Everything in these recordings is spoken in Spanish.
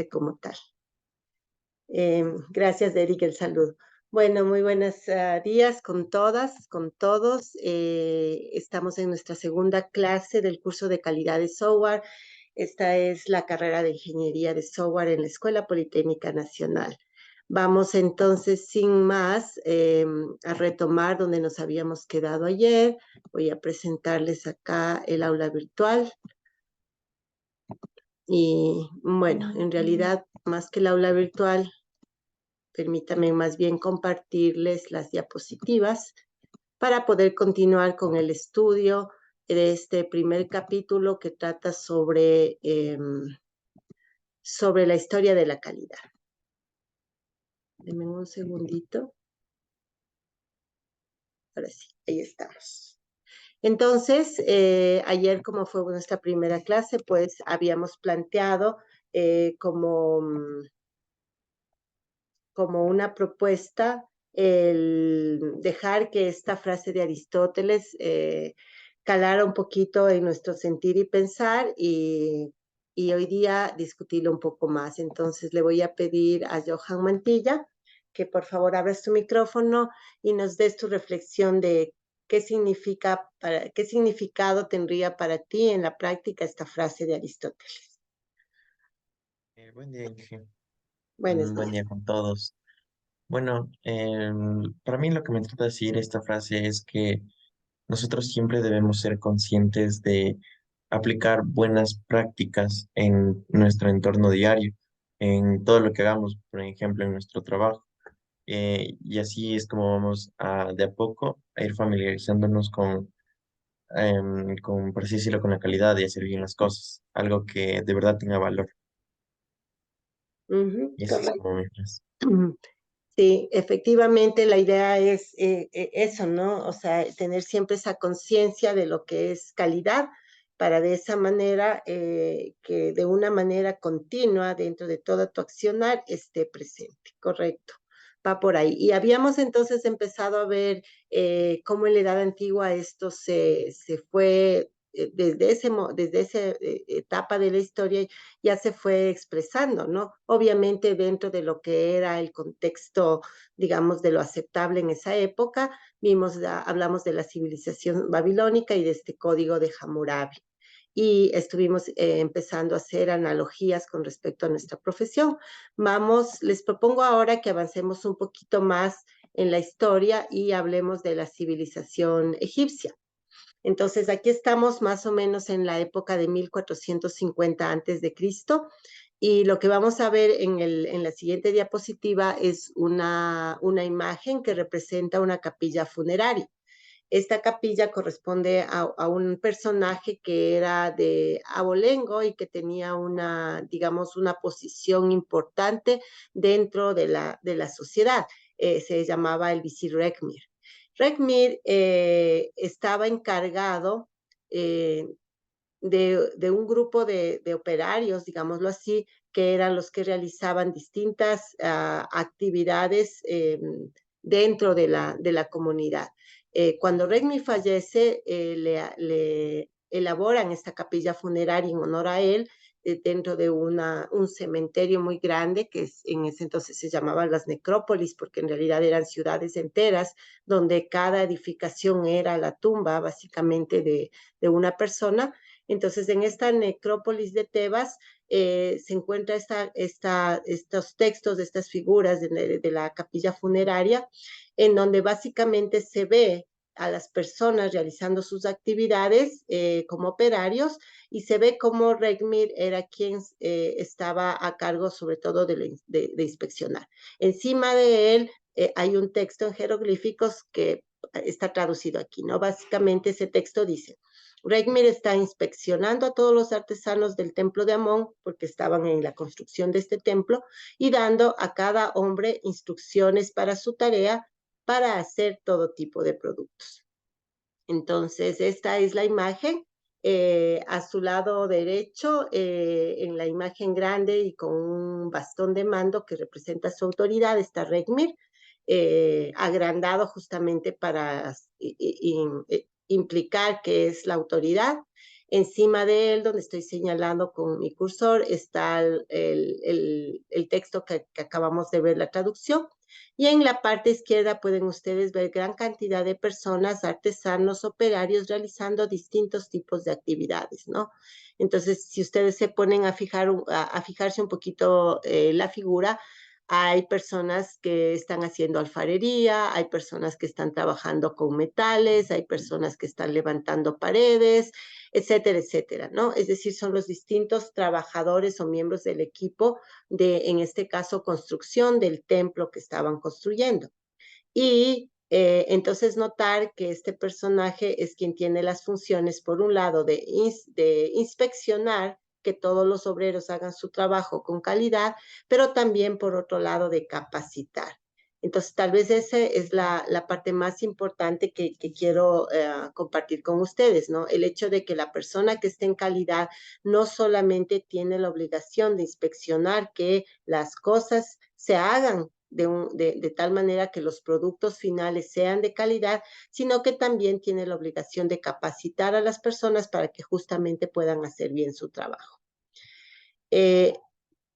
clase como tal. Gracias, Eric, el saludo. Bueno, muy buenos días con todas, con todos. Estamos en nuestra segunda clase del curso de calidad de software. Esta es la carrera de Ingeniería de Software en la Escuela Politécnica Nacional. Vamos entonces, sin más, a retomar donde nos habíamos quedado ayer. Voy a presentarles acá el aula virtual. Y bueno, en realidad, más que el aula virtual, permítanme más bien compartirles las diapositivas para poder continuar con el estudio de este primer capítulo que trata sobre la historia de la calidad. Denme un segundito. Ahora sí, ahí estamos. Entonces, ayer, como fue nuestra primera clase, pues habíamos planteado como una propuesta el dejar que esta frase de Aristóteles calara un poquito en nuestro sentir y pensar y hoy día discutirlo un poco más. Entonces le voy a pedir a Johan Mantilla que por favor abras tu micrófono y nos des tu reflexión de qué significado tendría para ti en la práctica esta frase de Aristóteles. Buen día, Inge. Buenos Buen días. día con todos. Bueno, para mí lo que me trata de decir esta frase es que nosotros siempre debemos ser conscientes de aplicar buenas prácticas en nuestro entorno diario, en todo lo que hagamos, por ejemplo, en nuestro trabajo. Y así es como vamos de a poco a ir familiarizándonos por así decirlo, con la calidad y hacer bien las cosas, algo que de verdad tenga valor. Y eso es Correcto. como mi frase. Sí, efectivamente la idea es eso, ¿no? O sea, tener siempre esa conciencia de lo que es calidad para de esa manera que de una manera continua dentro de toda tu accionar esté presente, correcto. Va por ahí. Y habíamos entonces empezado a ver cómo en la Edad Antigua esto se fue, desde esa etapa de la historia ya se fue expresando, ¿no? Obviamente dentro de lo que era el contexto, digamos, de lo aceptable en esa época, hablamos de la civilización babilónica y de este código de Hammurabi. Y estuvimos empezando a hacer analogías con respecto a nuestra profesión. Les propongo ahora que avancemos un poquito más en la historia y hablemos de la civilización egipcia. Entonces, aquí estamos más o menos en la época de 1450 antes de Cristo y lo que vamos a ver en la siguiente diapositiva es una imagen que representa una capilla funeraria. Esta capilla corresponde a un personaje que era de abolengo y que tenía digamos, una posición importante dentro de la sociedad. Se llamaba el visir Rekhmir. Rekhmir estaba encargado eh, de un grupo de operarios, digámoslo así, que eran los que realizaban distintas actividades dentro de la comunidad. Cuando Rekhmir fallece, le elaboran esta capilla funeraria en honor a él dentro de un cementerio muy grande que en ese entonces se llamaban las necrópolis, porque en realidad eran ciudades enteras donde cada edificación era la tumba básicamente de una persona. Entonces, en esta necrópolis de Tebas se encuentra estos textos, estas figuras de la capilla funeraria, en donde básicamente se ve a las personas realizando sus actividades como operarios y se ve cómo Rekhmir era quien estaba a cargo sobre todo de inspeccionar. Encima de él hay un texto en jeroglíficos que está traducido aquí, ¿no? Básicamente ese texto dice: Rekhmir está inspeccionando a todos los artesanos del templo de Amón, porque estaban en la construcción de este templo, y dando a cada hombre instrucciones para su tarea para hacer todo tipo de productos. Entonces, esta es la imagen. A su lado derecho, en la imagen grande y con un bastón de mando que representa su autoridad, está Rekhmir, agrandado justamente para implicar que es la autoridad. Encima de él, donde estoy señalando con mi cursor, está el texto que acabamos de ver, la traducción. Y en la parte izquierda pueden ustedes ver gran cantidad de personas, artesanos, operarios, realizando distintos tipos de actividades, ¿no? Entonces, si ustedes se ponen a fijarse un poquito la figura, hay personas que están haciendo alfarería, hay personas que están trabajando con metales, hay personas que están levantando paredes, etcétera, etcétera, ¿no? Es decir, son los distintos trabajadores o miembros del equipo de, en este caso, construcción del templo que estaban construyendo. Y entonces notar que este personaje es quien tiene las funciones, por un lado, de inspeccionar que todos los obreros hagan su trabajo con calidad, pero también, por otro lado, de capacitar. Entonces, tal vez esa es la parte más importante que quiero compartir con ustedes, ¿no? El hecho de que la persona que esté en calidad no solamente tiene la obligación de inspeccionar que las cosas se hagan de tal manera que los productos finales sean de calidad, sino que también tiene la obligación de capacitar a las personas para que justamente puedan hacer bien su trabajo. Eh,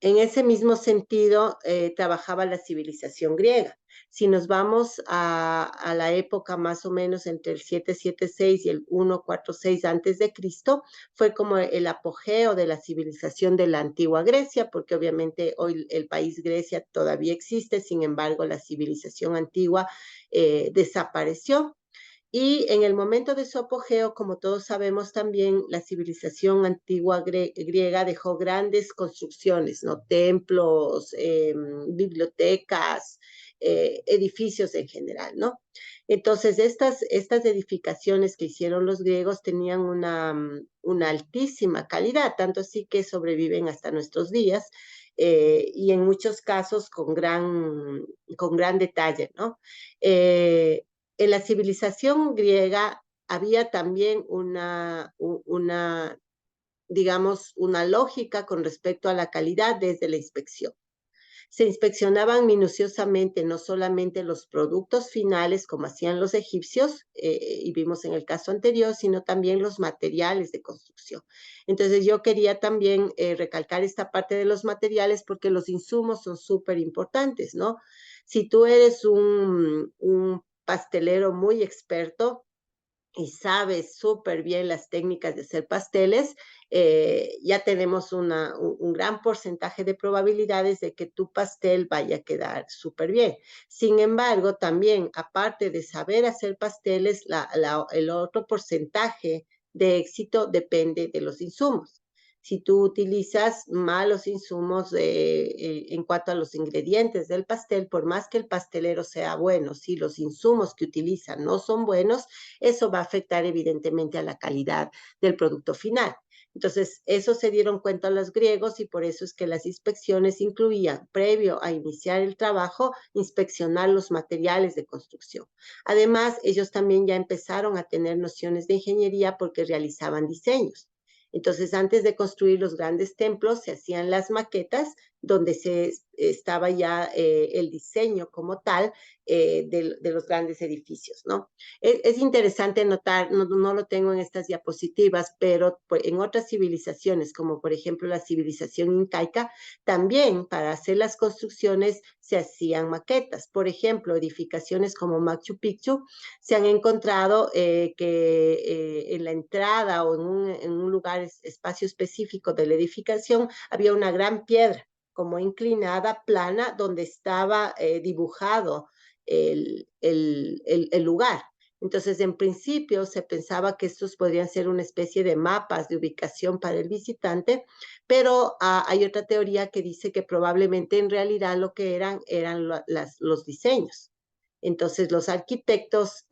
en ese mismo sentido, trabajaba la civilización griega. Si nos vamos a la época más o menos entre el 776 y el 146 antes de Cristo, fue como el apogeo de la civilización de la antigua Grecia, porque obviamente hoy el país Grecia todavía existe, sin embargo la civilización antigua desapareció. Y en el momento de su apogeo, como todos sabemos también, la civilización antigua griega dejó grandes construcciones, ¿no? Templos, bibliotecas, edificios en general, ¿no? Entonces, estas edificaciones que hicieron los griegos tenían una altísima calidad, tanto así que sobreviven hasta nuestros días. Y en muchos casos con gran detalle, ¿no? En la civilización griega había también digamos, una lógica con respecto a la calidad desde la inspección. Se inspeccionaban minuciosamente no solamente los productos finales, como hacían los egipcios, y vimos en el caso anterior, sino también los materiales de construcción. Entonces yo quería también recalcar esta parte de los materiales porque los insumos son súper importantes, ¿no? Si tú eres un pastelero muy experto, y sabes súper bien las técnicas de hacer pasteles, ya tenemos un gran porcentaje de probabilidades de que tu pastel vaya a quedar súper bien. Sin embargo, también, aparte de saber hacer pasteles, el otro porcentaje de éxito depende de los insumos. Si tú utilizas malos insumos en cuanto a los ingredientes del pastel, por más que el pastelero sea bueno, si los insumos que utilizan no son buenos, eso va a afectar evidentemente a la calidad del producto final. Entonces, eso se dieron cuenta los griegos y por eso es que las inspecciones incluían, previo a iniciar el trabajo, inspeccionar los materiales de construcción. Además, ellos también ya empezaron a tener nociones de ingeniería porque realizaban diseños. Entonces, antes de construir los grandes templos, se hacían las maquetas donde estaba ya el diseño como tal de los grandes edificios, ¿no? Es interesante notar, no lo tengo en estas diapositivas, pero en otras civilizaciones, como por ejemplo la civilización incaica, también para hacer las construcciones se hacían maquetas. Por ejemplo, edificaciones como Machu Picchu se han encontrado que en la entrada o en un lugar, espacio específico de la edificación, había una gran piedra como inclinada, plana, donde estaba dibujado el lugar. Entonces, en principio se pensaba que estos podrían ser una especie de mapas de ubicación para el visitante, pero hay otra teoría que dice que probablemente en realidad lo que eran los diseños. Entonces, los arquitectos,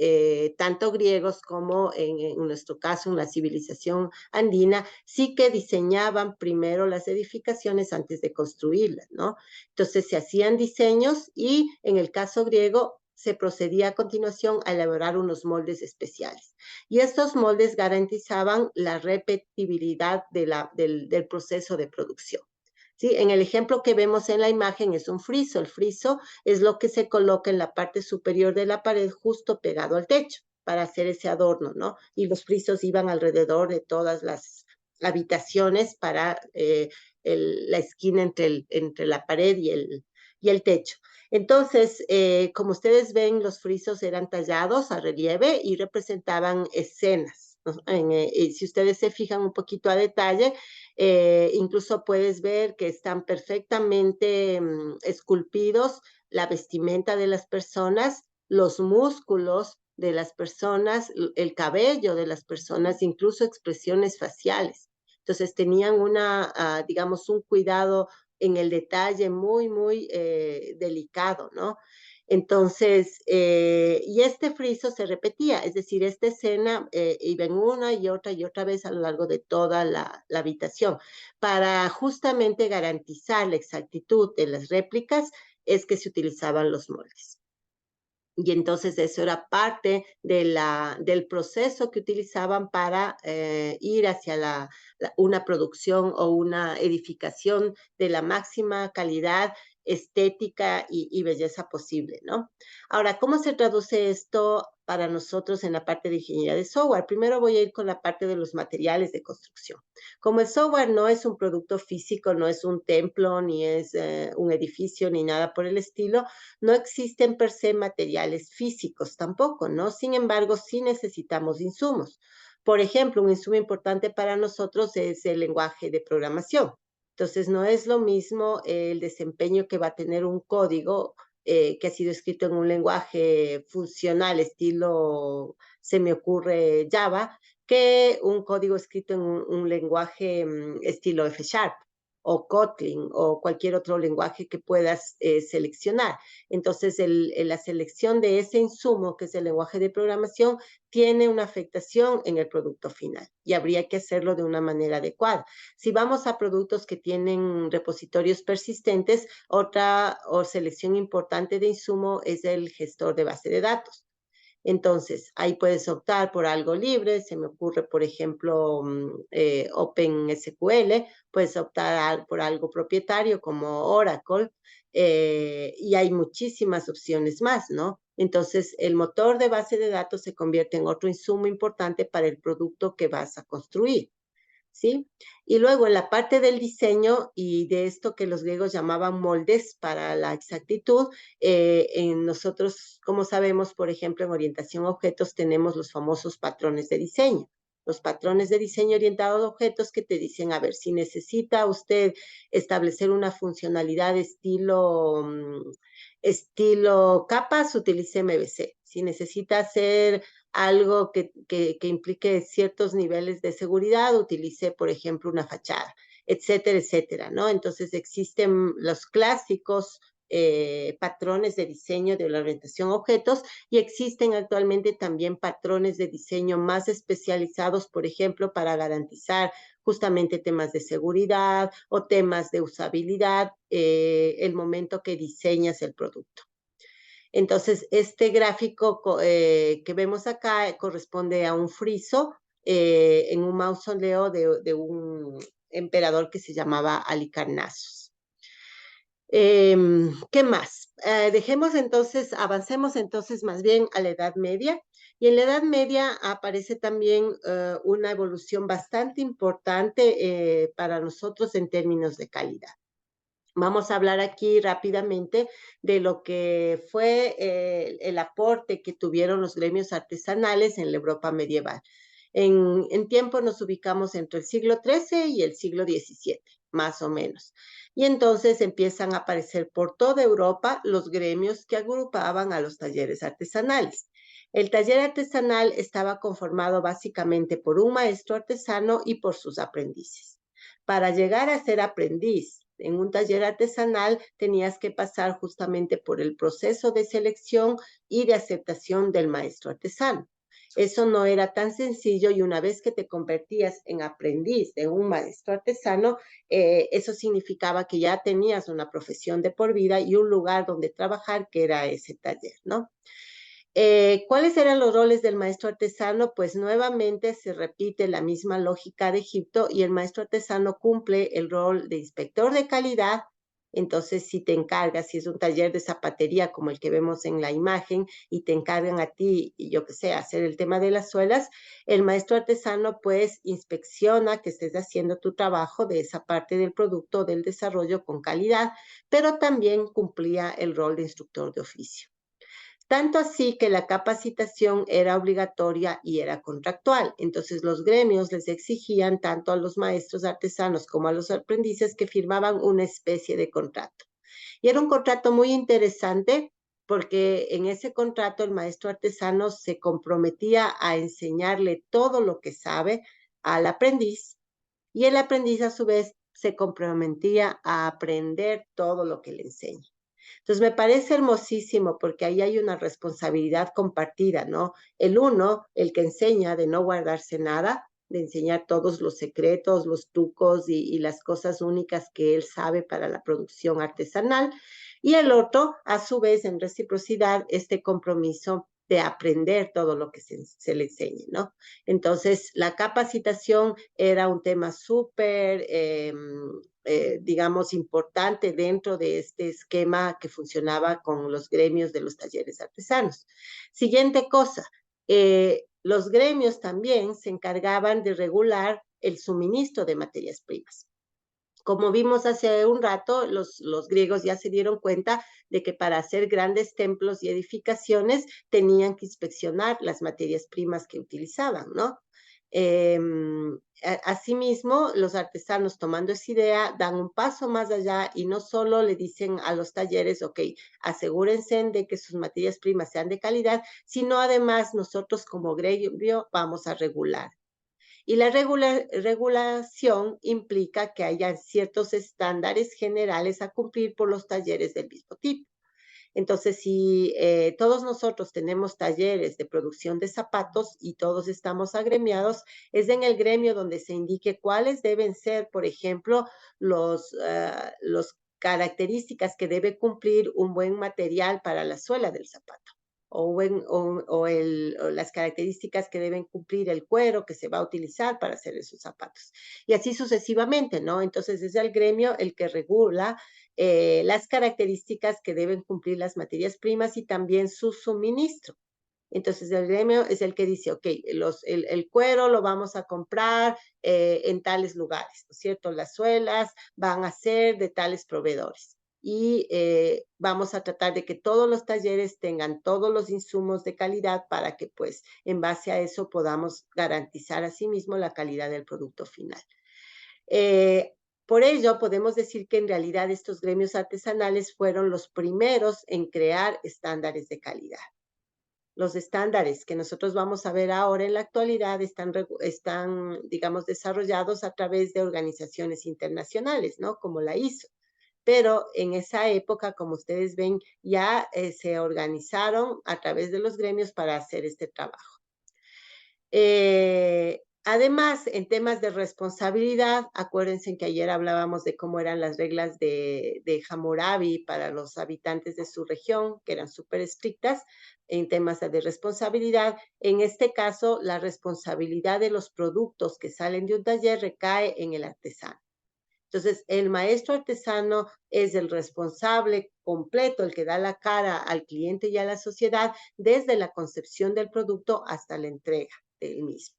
tanto griegos como en nuestro caso en la civilización andina, sí que diseñaban primero las edificaciones antes de construirlas, ¿no? Entonces, se hacían diseños y en el caso griego se procedía a continuación a elaborar unos moldes especiales. Y estos moldes garantizaban la repetibilidad del proceso de producción. ¿Sí? En el ejemplo que vemos en la imagen es un friso. El friso es lo que se coloca en la parte superior de la pared justo pegado al techo. para hacer ese adorno, ¿no? Y los frisos iban alrededor de todas las habitaciones para la esquina entre la pared y el techo. Entonces, como ustedes ven, los frisos eran tallados a relieve y representaban escenas, ¿no? Si ustedes se fijan un poquito a detalle, incluso puedes ver que están perfectamente esculpidos la vestimenta de las personas, los músculos de las personas, el cabello de las personas, incluso expresiones faciales. Entonces tenían digamos, un cuidado en el detalle muy, muy delicado, ¿no? Entonces, y este friso se repetía, es decir, esta escena iba en una y otra vez a lo largo de toda la habitación. Para justamente garantizar la exactitud de las réplicas, es que se utilizaban los moldes. Y entonces eso era parte del proceso que utilizaban para ir hacia una producción o una edificación de la máxima calidad estética y belleza posible, ¿no? Ahora, ¿cómo se traduce esto para nosotros en la parte de ingeniería de software? Primero voy a ir con la parte de los materiales de construcción. Como el software no es un producto físico, no es un templo, ni es un edificio, ni nada por el estilo, no existen per se materiales físicos tampoco, ¿no? Sin embargo, sí necesitamos insumos. Por ejemplo, un insumo importante para nosotros es el lenguaje de programación. Entonces, no es lo mismo el desempeño que va a tener un código que ha sido escrito en un lenguaje funcional, estilo, se me ocurre Java, que un código escrito en un lenguaje estilo F Sharp o Kotlin o cualquier otro lenguaje que puedas seleccionar. Entonces, la selección de ese insumo, que es el lenguaje de programación, tiene una afectación en el producto final y habría que hacerlo de una manera adecuada. Si vamos a productos que tienen repositorios persistentes, otra selección importante de insumo es el gestor de base de datos. Entonces, ahí puedes optar por algo libre, se me ocurre, por ejemplo, OpenSQL, puedes optar por algo propietario como Oracle, y hay muchísimas opciones más, ¿no? Entonces, el motor de base de datos se convierte en otro insumo importante para el producto que vas a construir. ¿Sí? Y luego en la parte del diseño y de esto que los griegos llamaban moldes para la exactitud, en nosotros, como sabemos, por ejemplo, en orientación a objetos tenemos los famosos patrones de diseño. Los patrones de diseño orientados a objetos que te dicen, a ver, si necesita usted establecer una funcionalidad estilo capas, utilice MVC. Si necesita hacer algo que implique ciertos niveles de seguridad, utilice, por ejemplo, una fachada, etcétera, etcétera, ¿no? Entonces existen los clásicos patrones de diseño de la orientación a objetos y existen actualmente también patrones de diseño más especializados, por ejemplo, para garantizar justamente temas de seguridad o temas de usabilidad el momento que diseñas el producto. Entonces, este gráfico que vemos acá corresponde a un friso en un mausoleo de un emperador que se llamaba Halicarnassos. ¿Qué más? Dejemos entonces, avancemos entonces más bien a la Edad Media. Y en la Edad Media aparece también una evolución bastante importante para nosotros en términos de calidad. Vamos a hablar aquí rápidamente de lo que fue el aporte que tuvieron los gremios artesanales en la Europa medieval. En tiempo nos ubicamos entre el siglo XIII y el siglo XVII, más o menos. Y entonces empiezan a aparecer por toda Europa los gremios que agrupaban a los talleres artesanales. El taller artesanal estaba conformado básicamente por un maestro artesano y por sus aprendices. Para llegar a ser aprendiz en un taller artesanal tenías que pasar justamente por el proceso de selección y de aceptación del maestro artesano. Eso no era tan sencillo y una vez que te convertías en aprendiz de un maestro artesano, eso significaba que ya tenías una profesión de por vida y un lugar donde trabajar que era ese taller, ¿no? ¿Cuáles eran los roles del maestro artesano? Pues nuevamente se repite la misma lógica de Egipto y el maestro artesano cumple el rol de inspector de calidad, Entonces, si te encargas, si es un taller de zapatería como el que vemos en la imagen y te encargan a ti, y yo qué sé, hacer el tema de las suelas, el maestro artesano pues inspecciona que estés haciendo tu trabajo de esa parte del producto, del desarrollo con calidad, pero también cumplía el rol de instructor de oficio. Tanto así que la capacitación era obligatoria y era contractual. Entonces los gremios les exigían tanto a los maestros artesanos como a los aprendices que firmaban una especie de contrato. Y era un contrato muy interesante porque en ese contrato el maestro artesano se comprometía a enseñarle todo lo que sabe al aprendiz y el aprendiz a su vez se comprometía a aprender todo lo que le enseña. Entonces me parece hermosísimo porque ahí hay una responsabilidad compartida, ¿no? El uno, el que enseña de no guardarse nada, de enseñar todos los secretos, los trucos y las cosas únicas que él sabe para la producción artesanal. Y el otro, a su vez, en reciprocidad, este compromiso de aprender todo lo que se le enseñe, ¿no? Entonces, la capacitación era un tema súper digamos, importante dentro de este esquema que funcionaba con los gremios de los talleres artesanos. Siguiente cosa, los gremios también se encargaban de regular el suministro de materias primas. Como vimos hace un rato, los griegos ya se dieron cuenta de que para hacer grandes templos y edificaciones tenían que inspeccionar las materias primas que utilizaban, ¿no? Eh, Asimismo, los artesanos tomando esa idea dan un paso más allá y no solo le dicen a los talleres, ok, asegúrense de que sus materias primas sean de calidad, sino además nosotros como gremio vamos a regular. Y la regulación implica que haya ciertos estándares generales a cumplir por los talleres del mismo tipo. Entonces, si todos nosotros tenemos talleres de producción de zapatos y todos estamos agremiados, es en el gremio donde se indique cuáles deben ser, por ejemplo, los características que debe cumplir un buen material para la suela del zapato o las características que deben cumplir el cuero que se va a utilizar para hacer esos zapatos. Y así sucesivamente, ¿no? Entonces es el gremio el que regula las características que deben cumplir las materias primas y también su suministro. Entonces el gremio es el que dice, ok, el cuero lo vamos a comprar en tales lugares, ¿no es cierto? Las suelas van a ser de tales proveedores. Y vamos a tratar de que todos los talleres tengan todos los insumos de calidad para que pues en base a eso podamos garantizar asimismo la calidad del producto final. Por ello, podemos decir que en realidad estos gremios artesanales fueron los primeros en crear estándares de calidad. Los estándares que nosotros vamos a ver ahora en la actualidad están, digamos, desarrollados a través de organizaciones internacionales, ¿no? Como la ISO. Pero en esa época, como ustedes ven, ya se organizaron a través de los gremios para hacer este trabajo. Además, en temas de responsabilidad, acuérdense que ayer hablábamos de cómo eran las reglas de Hammurabi para los habitantes de su región, que eran súper estrictas en temas de responsabilidad. En este caso, la responsabilidad de los productos que salen de un taller recae en el artesano. Entonces, el maestro artesano es el responsable completo, el que da la cara al cliente y a la sociedad desde la concepción del producto hasta la entrega del mismo.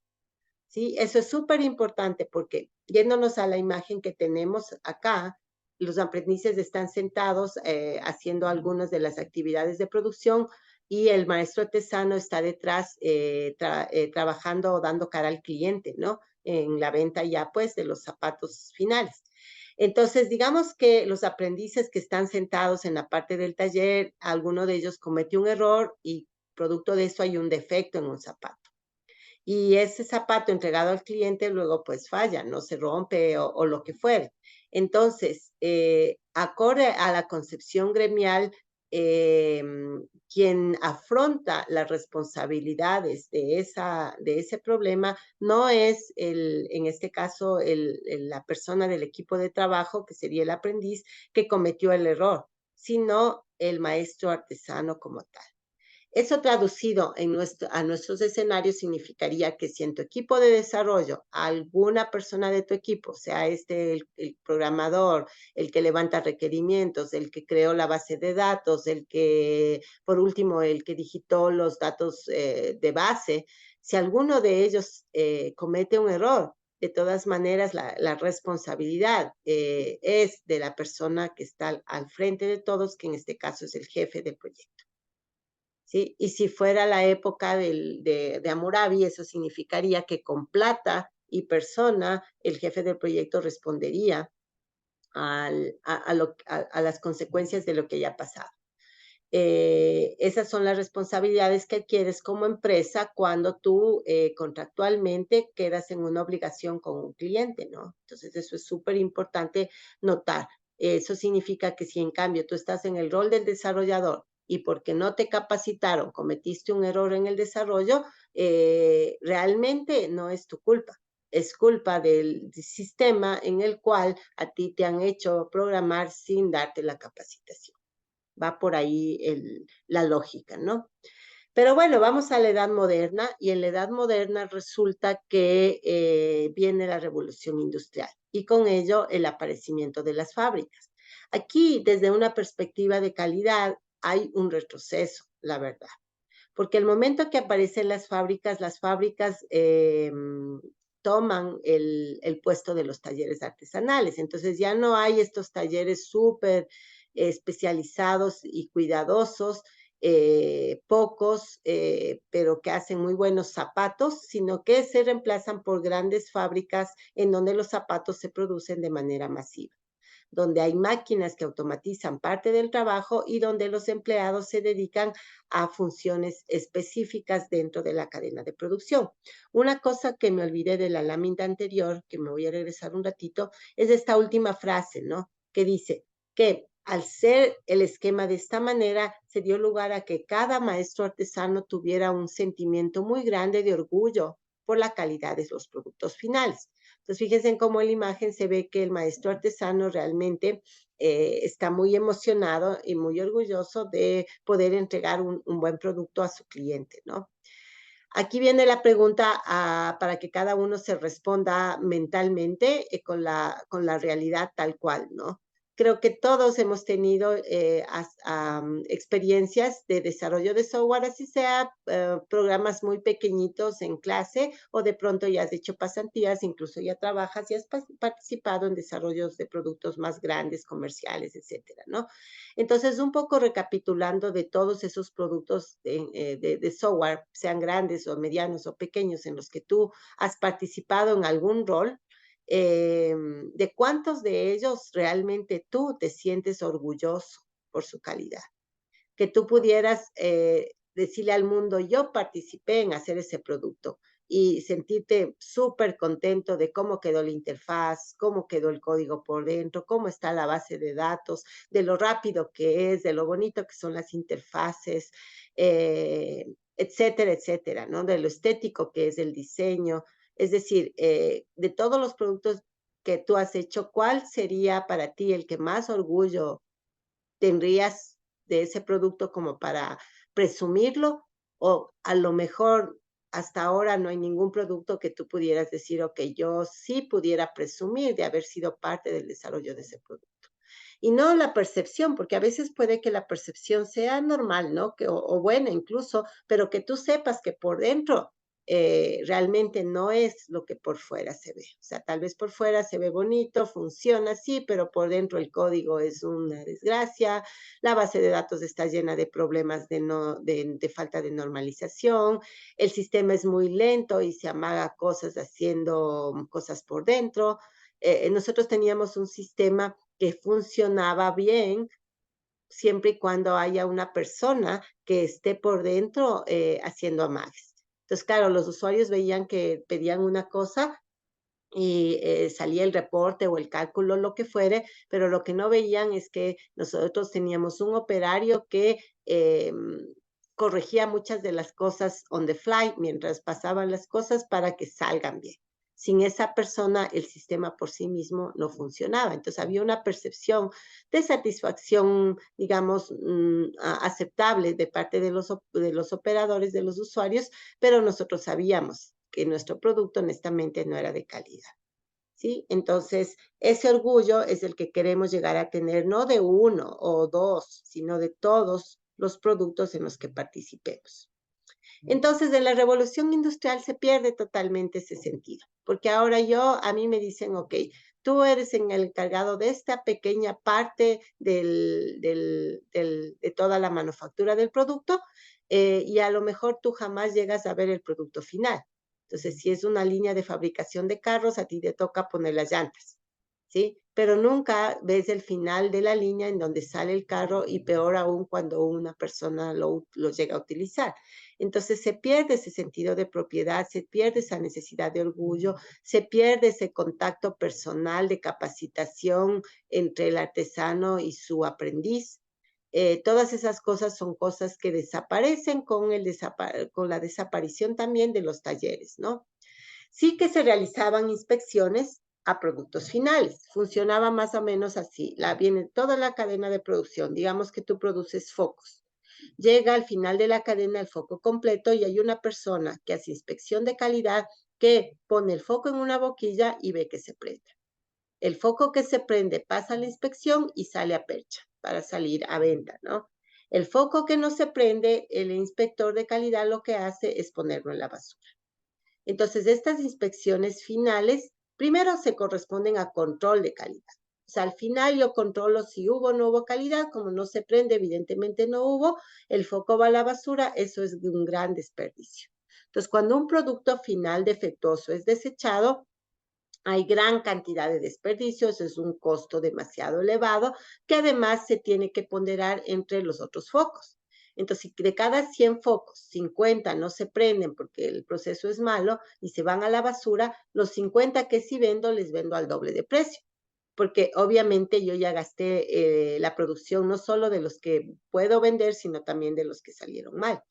¿Sí? Eso es súper importante porque yéndonos a la imagen que tenemos acá, los aprendices están sentados haciendo algunas de las actividades de producción y el maestro artesano está detrás trabajando o dando cara al cliente, ¿no? En la venta ya pues de los zapatos finales. Entonces, digamos que los aprendices que están sentados en la parte del taller, alguno de ellos comete un error y producto de eso hay un defecto en un zapato y ese zapato entregado al cliente luego pues falla, no se rompe o lo que fuere. Entonces, acorde a la concepción gremial, quien afronta las responsabilidades de ese problema no es en este caso la persona del equipo de trabajo, que sería el aprendiz, que cometió el error, sino el maestro artesano como tal. Eso traducido a nuestros escenarios significaría que si en tu equipo de desarrollo alguna persona de tu equipo, sea el programador, el que levanta requerimientos, el que creó la base de datos, por último, el que digitó los datos de base, si alguno de ellos comete un error, de todas maneras la responsabilidad es de la persona que está al frente de todos, que en este caso es el jefe del proyecto. ¿Sí? Y si fuera la época de Hammurabi, eso significaría que con plata y persona, el jefe del proyecto respondería a las consecuencias de lo que haya pasado. Esas son las responsabilidades que adquieres como empresa cuando tú contractualmente quedas en una obligación con un cliente, ¿no? Entonces, eso es súper importante notar. Eso significa que si en cambio tú estás en el rol del desarrollador y porque no te capacitaron, cometiste un error en el desarrollo, realmente no es tu culpa. Es culpa del sistema en el cual a ti te han hecho programar sin darte la capacitación. Va por ahí la lógica, ¿no? Pero bueno, vamos a la edad moderna y en la edad moderna resulta que viene la revolución industrial y con ello el aparecimiento de las fábricas. Aquí, desde una perspectiva de calidad, hay un retroceso, la verdad, porque el momento que aparecen las fábricas toman el puesto de los talleres artesanales. Entonces ya no hay estos talleres súper especializados y cuidadosos, pocos, pero que hacen muy buenos zapatos, sino que se reemplazan por grandes fábricas en donde los zapatos se producen de manera masiva, donde hay máquinas que automatizan parte del trabajo y donde los empleados se dedican a funciones específicas dentro de la cadena de producción. Una cosa que me olvidé de la lámina anterior, que me voy a regresar un ratito, es esta última frase, ¿no? Que dice que al ser el esquema de esta manera, se dio lugar a que cada maestro artesano tuviera un sentimiento muy grande de orgullo por la calidad de los productos finales. Entonces, fíjense en cómo en la imagen se ve que el maestro artesano realmente está muy emocionado y muy orgulloso de poder entregar un buen producto a su cliente, ¿no? Aquí viene la pregunta para que cada uno se responda mentalmente con la realidad tal cual, ¿no? Creo que todos hemos tenido experiencias de desarrollo de software, así sea programas muy pequeñitos en clase o de pronto ya has hecho pasantías, incluso ya trabajas y has participado en desarrollos de productos más grandes, comerciales, etcétera, ¿no? Entonces, un poco recapitulando de todos esos productos de software, sean grandes o medianos o pequeños, en los que tú has participado en algún rol, de cuántos de ellos realmente tú te sientes orgulloso por su calidad. Que tú pudieras decirle al mundo, yo participé en hacer ese producto y sentirte súper contento de cómo quedó la interfaz, cómo quedó el código por dentro, cómo está la base de datos, de lo rápido que es, de lo bonito que son las interfaces, etcétera, etcétera, ¿no? De lo estético que es el diseño. Es decir, de todos los productos que tú has hecho, ¿cuál sería para ti el que más orgullo tendrías de ese producto como para presumirlo? O a lo mejor hasta ahora no hay ningún producto que tú pudieras decir, ok, yo sí pudiera presumir de haber sido parte del desarrollo de ese producto. Y no la percepción, porque a veces puede que la percepción sea normal, ¿no? O buena incluso, pero que tú sepas que por dentro realmente no es lo que por fuera se ve. O sea, tal vez por fuera se ve bonito, funciona así, pero por dentro el código es una desgracia, la base de datos está llena de problemas de falta de normalización, el sistema es muy lento y se amaga cosas haciendo cosas por dentro. Nosotros teníamos un sistema que funcionaba bien siempre y cuando haya una persona que esté por dentro haciendo amagues. Entonces, claro, los usuarios veían que pedían una cosa y salía el reporte o el cálculo, lo que fuere, pero lo que no veían es que nosotros teníamos un operario que corregía muchas de las cosas on the fly mientras pasaban las cosas para que salgan bien. sin esa persona el sistema por sí mismo no funcionaba. Entonces había una percepción de satisfacción, digamos, aceptable de parte de los operadores, de los usuarios, pero nosotros sabíamos que nuestro producto honestamente no era de calidad. ¿Sí? Entonces, ese orgullo es el que queremos llegar a tener, no de uno o dos, sino de todos los productos en los que participemos. Entonces, en la revolución industrial se pierde totalmente ese sentido, porque ahora a mí me dicen, ok, tú eres el encargado de esta pequeña parte de toda la manufactura del producto, y a lo mejor tú jamás llegas a ver el producto final. Entonces, si es una línea de fabricación de carros, a ti te toca poner las llantas, ¿sí? Pero nunca ves el final de la línea en donde sale el carro y peor aún cuando una persona lo llega a utilizar. Entonces se pierde ese sentido de propiedad, se pierde esa necesidad de orgullo, se pierde ese contacto personal de capacitación entre el artesano y su aprendiz. Todas esas cosas son cosas que desaparecen con la desaparición también de los talleres, ¿no? Sí que se realizaban inspecciones a productos finales. Funcionaba más o menos así. Viene toda la cadena de producción. Digamos que tú produces focos. Llega al final de la cadena el foco completo y hay una persona que hace inspección de calidad que pone el foco en una boquilla y ve que se prende. El foco que se prende pasa la inspección y sale a percha para salir a venta, ¿no? El foco que no se prende, el inspector de calidad lo que hace es ponerlo en la basura. Entonces, estas inspecciones finales, primero se corresponden a control de calidad. O sea, al final yo controlo si hubo o no hubo calidad, como no se prende, evidentemente no hubo, el foco va a la basura, eso es un gran desperdicio. Entonces, cuando un producto final defectuoso es desechado, hay gran cantidad de desperdicios, es un costo demasiado elevado que además se tiene que ponderar entre los otros focos. Entonces, si de cada 100 focos, 50 no se prenden porque el proceso es malo y se van a la basura, los 50 que sí vendo, les vendo al doble de precio. Porque obviamente yo ya gasté la producción no solo de los que puedo vender, sino también de los que salieron mal.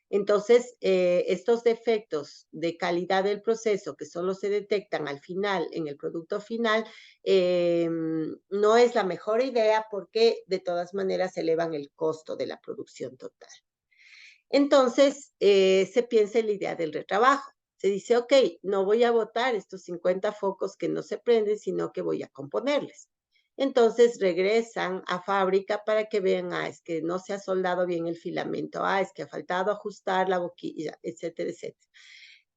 Entonces, estos defectos de calidad del proceso que solo se detectan al final, en el producto final, no es la mejor idea porque de todas maneras elevan el costo de la producción total. Entonces, se piensa en la idea del retrabajo. Se dice, ok, no voy a botar estos 50 focos que no se prenden, sino que voy a componerles. Entonces regresan a fábrica para que vean, es que no se ha soldado bien el filamento, es que ha faltado ajustar la boquilla, etcétera, etcétera.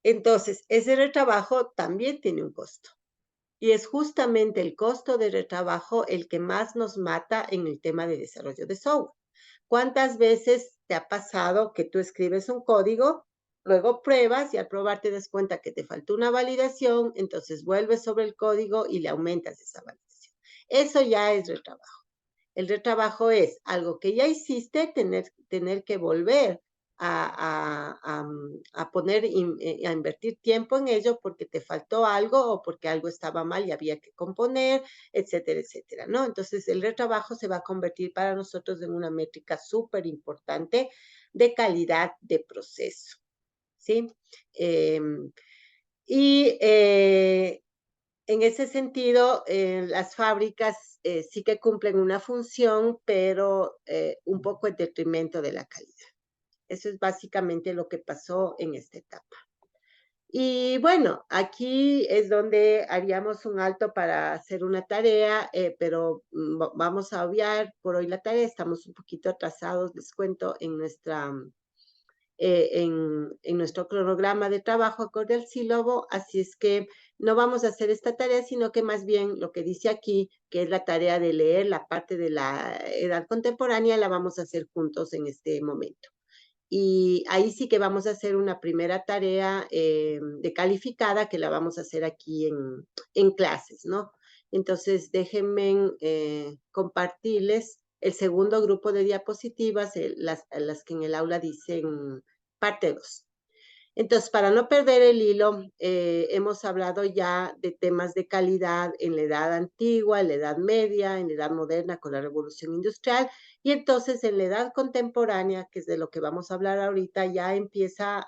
Entonces, ese retrabajo también tiene un costo. Y es justamente el costo de retrabajo el que más nos mata en el tema de desarrollo de software. ¿Cuántas veces te ha pasado que tú escribes un código, luego pruebas y al probar te das cuenta que te faltó una validación, entonces vuelves sobre el código y le aumentas esa validación? Eso ya es retrabajo. El retrabajo es algo que ya hiciste, tener que volver a poner, a invertir tiempo en ello porque te faltó algo o porque algo estaba mal y había que componer, etcétera, etcétera, ¿no? Entonces, el retrabajo se va a convertir para nosotros en una métrica súper importante de calidad de proceso, ¿sí? Eh, y en ese sentido, las fábricas sí que cumplen una función, pero un poco en detrimento de la calidad. Eso es básicamente lo que pasó en esta etapa. Y bueno, aquí es donde haríamos un alto para hacer una tarea, pero vamos a obviar por hoy la tarea. Estamos un poquito atrasados, les cuento, en nuestro cronograma de trabajo acorde al sílabo, así es que no vamos a hacer esta tarea, sino que más bien lo que dice aquí, que es la tarea de leer la parte de la edad contemporánea, la vamos a hacer juntos en este momento. Y ahí sí que vamos a hacer una primera tarea de calificada que la vamos a hacer aquí en clases, ¿no? Entonces, déjenme compartirles el segundo grupo de diapositivas, las que en el aula dicen parte 2. Entonces, para no perder el hilo, hemos hablado ya de temas de calidad en la edad antigua, en la edad media, en la edad moderna con la revolución industrial, y entonces en la edad contemporánea, que es de lo que vamos a hablar ahorita, ya empieza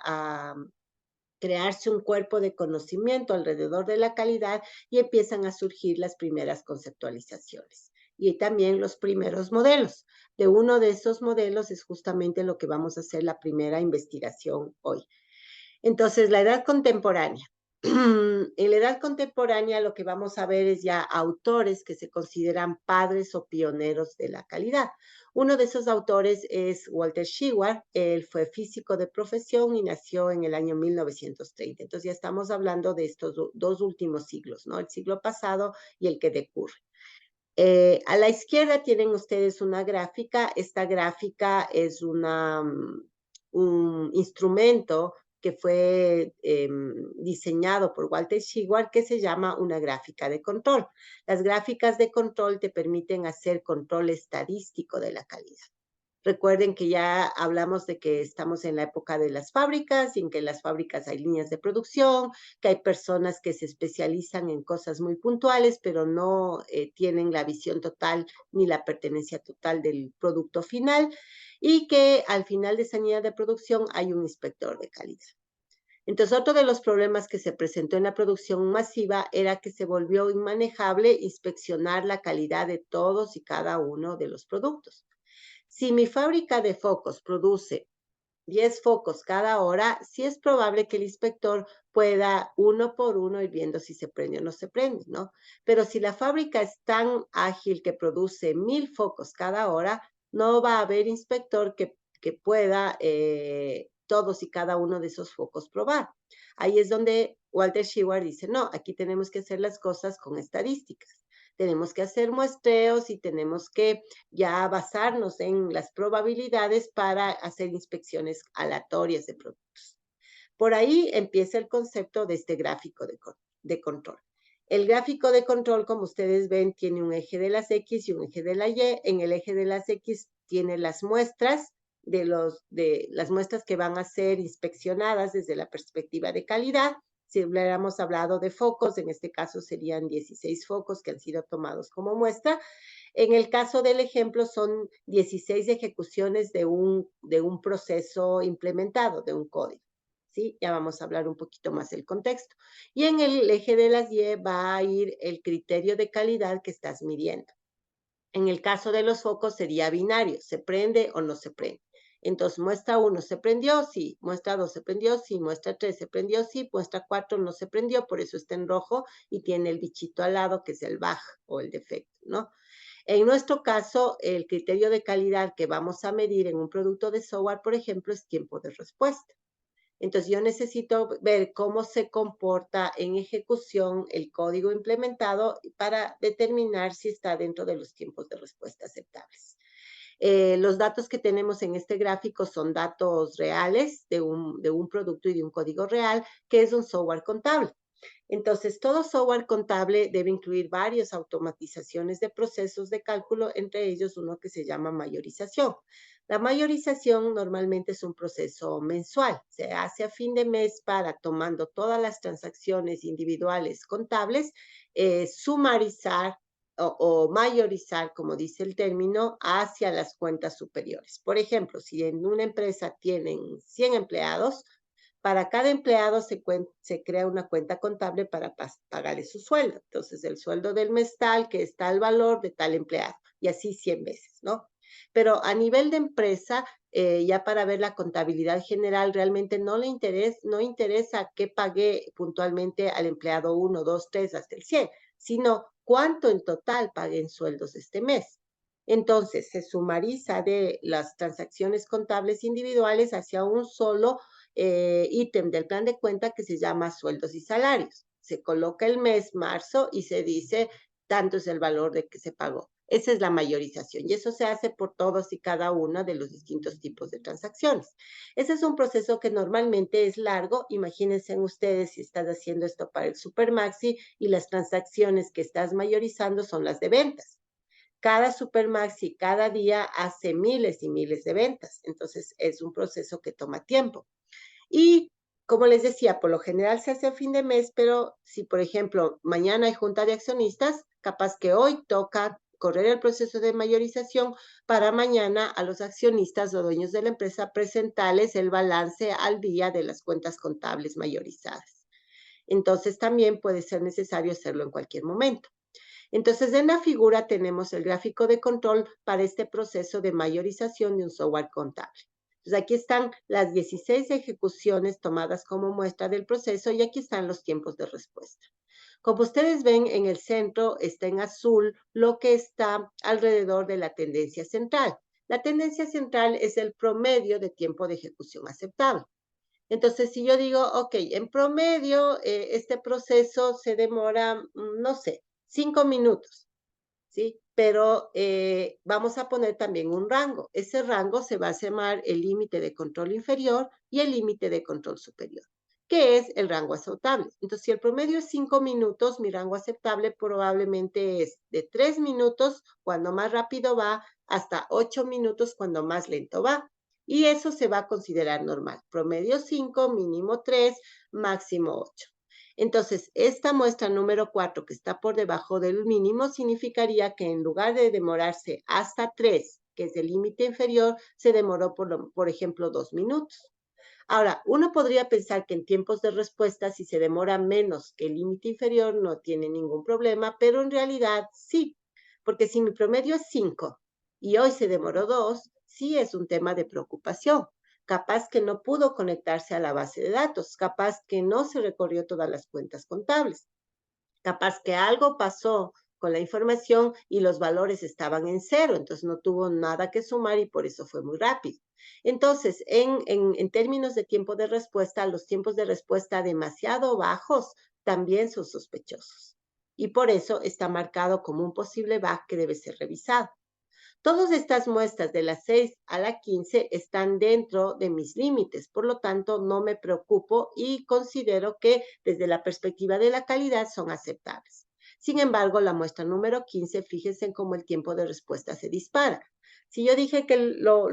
crearse un cuerpo de conocimiento alrededor de la calidad y empiezan a surgir las primeras conceptualizaciones y también los primeros modelos. De uno de esos modelos es justamente lo que vamos a hacer la primera investigación hoy. Entonces, la edad contemporánea. En la edad contemporánea lo que vamos a ver es ya autores que se consideran padres o pioneros de la calidad. Uno de esos autores es Walter Shewhart. Él fue físico de profesión y nació en el año 1930. Entonces ya estamos hablando de estos dos últimos siglos, ¿no? El siglo pasado y el que decurre. A la izquierda tienen ustedes una gráfica. Esta gráfica es un instrumento que fue diseñado por Walter Shewhart, que se llama una gráfica de control. Las gráficas de control te permiten hacer control estadístico de la calidad. Recuerden que ya hablamos de que estamos en la época de las fábricas y en que en las fábricas hay líneas de producción, que hay personas que se especializan en cosas muy puntuales, pero no tienen la visión total ni la pertenencia total del producto final, y que al final de esa línea de producción hay un inspector de calidad. Entonces, otro de los problemas que se presentó en la producción masiva era que se volvió inmanejable inspeccionar la calidad de todos y cada uno de los productos. Si mi fábrica de focos produce 10 focos cada hora, sí es probable que el inspector pueda uno por uno ir viendo si se prende o no se prende, ¿no? Pero si la fábrica es tan ágil que produce 1000 focos cada hora, no va a haber inspector que pueda todos y cada uno de esos focos probar. Ahí es donde Walter Shewhart dice, no, aquí tenemos que hacer las cosas con estadísticas. Tenemos que hacer muestreos y tenemos que ya basarnos en las probabilidades para hacer inspecciones aleatorias de productos. Por ahí empieza el concepto de este gráfico de control. El gráfico de control, como ustedes ven, tiene un eje de las X y un eje de la Y. En el eje de las X tiene las muestras de las muestras que van a ser inspeccionadas desde la perspectiva de calidad. Si hubiéramos hablado de focos, en este caso serían 16 focos que han sido tomados como muestra. En el caso del ejemplo, son 16 ejecuciones de un proceso implementado, de un código. ¿Sí? Ya vamos a hablar un poquito más del contexto. Y en el eje de las Y va a ir el criterio de calidad que estás midiendo. En el caso de los focos sería binario, ¿se prende o no se prende? Entonces, muestra 1 se prendió, sí. Muestra 2 se prendió, sí. Muestra 3 se prendió, sí. Muestra 4 no se prendió, por eso está en rojo y tiene el bichito al lado que es el bug o el defecto, ¿no? En nuestro caso, el criterio de calidad que vamos a medir en un producto de software, por ejemplo, es tiempo de respuesta. Entonces, yo necesito ver cómo se comporta en ejecución el código implementado para determinar si está dentro de los tiempos de respuesta aceptables. Los datos que tenemos en este gráfico son datos reales de un producto y de un código real, que es un software contable. Entonces, todo software contable debe incluir varias automatizaciones de procesos de cálculo, entre ellos uno que se llama mayorización. La mayorización normalmente es un proceso mensual. Se hace a fin de mes para, tomando todas las transacciones individuales contables, sumarizar o mayorizar, como dice el término, hacia las cuentas superiores. Por ejemplo, si en una empresa tienen 100 empleados, para cada empleado se crea una cuenta contable para pagarle su sueldo. Entonces, el sueldo del mes tal, que está al valor de tal empleado, y así 100 veces, ¿no? Pero a nivel de empresa, ya para ver la contabilidad general, realmente no interesa qué pagué puntualmente al empleado 1, 2, 3, hasta el 100, sino cuánto en total pagué en sueldos este mes. Entonces, se sumariza de las transacciones contables individuales hacia un solo ítem del plan de cuenta que se llama sueldos y salarios. Se coloca el mes marzo y se dice tanto es el valor de que se pagó. Esa es la mayorización y eso se hace por todos y cada uno de los distintos tipos de transacciones. Ese es un proceso que normalmente es largo. Imagínense ustedes si estás haciendo esto para el Supermaxi y las transacciones que estás mayorizando son las de ventas. Cada Supermaxi cada día hace miles y miles de ventas. Entonces es un proceso que toma tiempo. Y como les decía, por lo general se hace a fin de mes, pero si, por ejemplo, mañana hay junta de accionistas, capaz que hoy toca correr el proceso de mayorización para mañana a los accionistas o dueños de la empresa presentarles el balance al día de las cuentas contables mayorizadas. Entonces también puede ser necesario hacerlo en cualquier momento. Entonces, en la figura tenemos el gráfico de control para este proceso de mayorización de un software contable. Entonces, aquí están las 16 ejecuciones tomadas como muestra del proceso y aquí están los tiempos de respuesta. Como ustedes ven, en el centro está en azul lo que está alrededor de la tendencia central. La tendencia central es el promedio de tiempo de ejecución aceptable. Entonces, si yo digo, ok, en promedio, este proceso se demora, no sé, 5 minutos, ¿sí? Pero vamos a poner también un rango. Ese rango se va a llamar el límite de control inferior y el límite de control superior, que es el rango aceptable. Entonces, si el promedio es 5 minutos, mi rango aceptable probablemente es de 3 minutos cuando más rápido va, hasta 8 minutos cuando más lento va. Y eso se va a considerar normal. Promedio 5, mínimo 3, máximo 8. Entonces, esta muestra número 4 que está por debajo del mínimo significaría que en lugar de demorarse hasta 3, que es el límite inferior, se demoró por ejemplo 2 minutos. Ahora, uno podría pensar que en tiempos de respuesta, si se demora menos que el límite inferior, no tiene ningún problema, pero en realidad sí, porque si mi promedio es 5 y hoy se demoró 2, sí es un tema de preocupación. Capaz que no pudo conectarse a la base de datos, capaz que no se recorrió todas las cuentas contables, capaz que algo pasó con la información y los valores estaban en cero, entonces no tuvo nada que sumar y por eso fue muy rápido. Entonces, en términos de tiempo de respuesta, los tiempos de respuesta demasiado bajos también son sospechosos. Y por eso está marcado como un posible bug que debe ser revisado. Todas estas muestras de la 6 a la 15 están dentro de mis límites, por lo tanto no me preocupo y considero que desde la perspectiva de la calidad son aceptables. Sin embargo, la muestra número 15, fíjense en cómo el tiempo de respuesta se dispara. Si yo dije que lo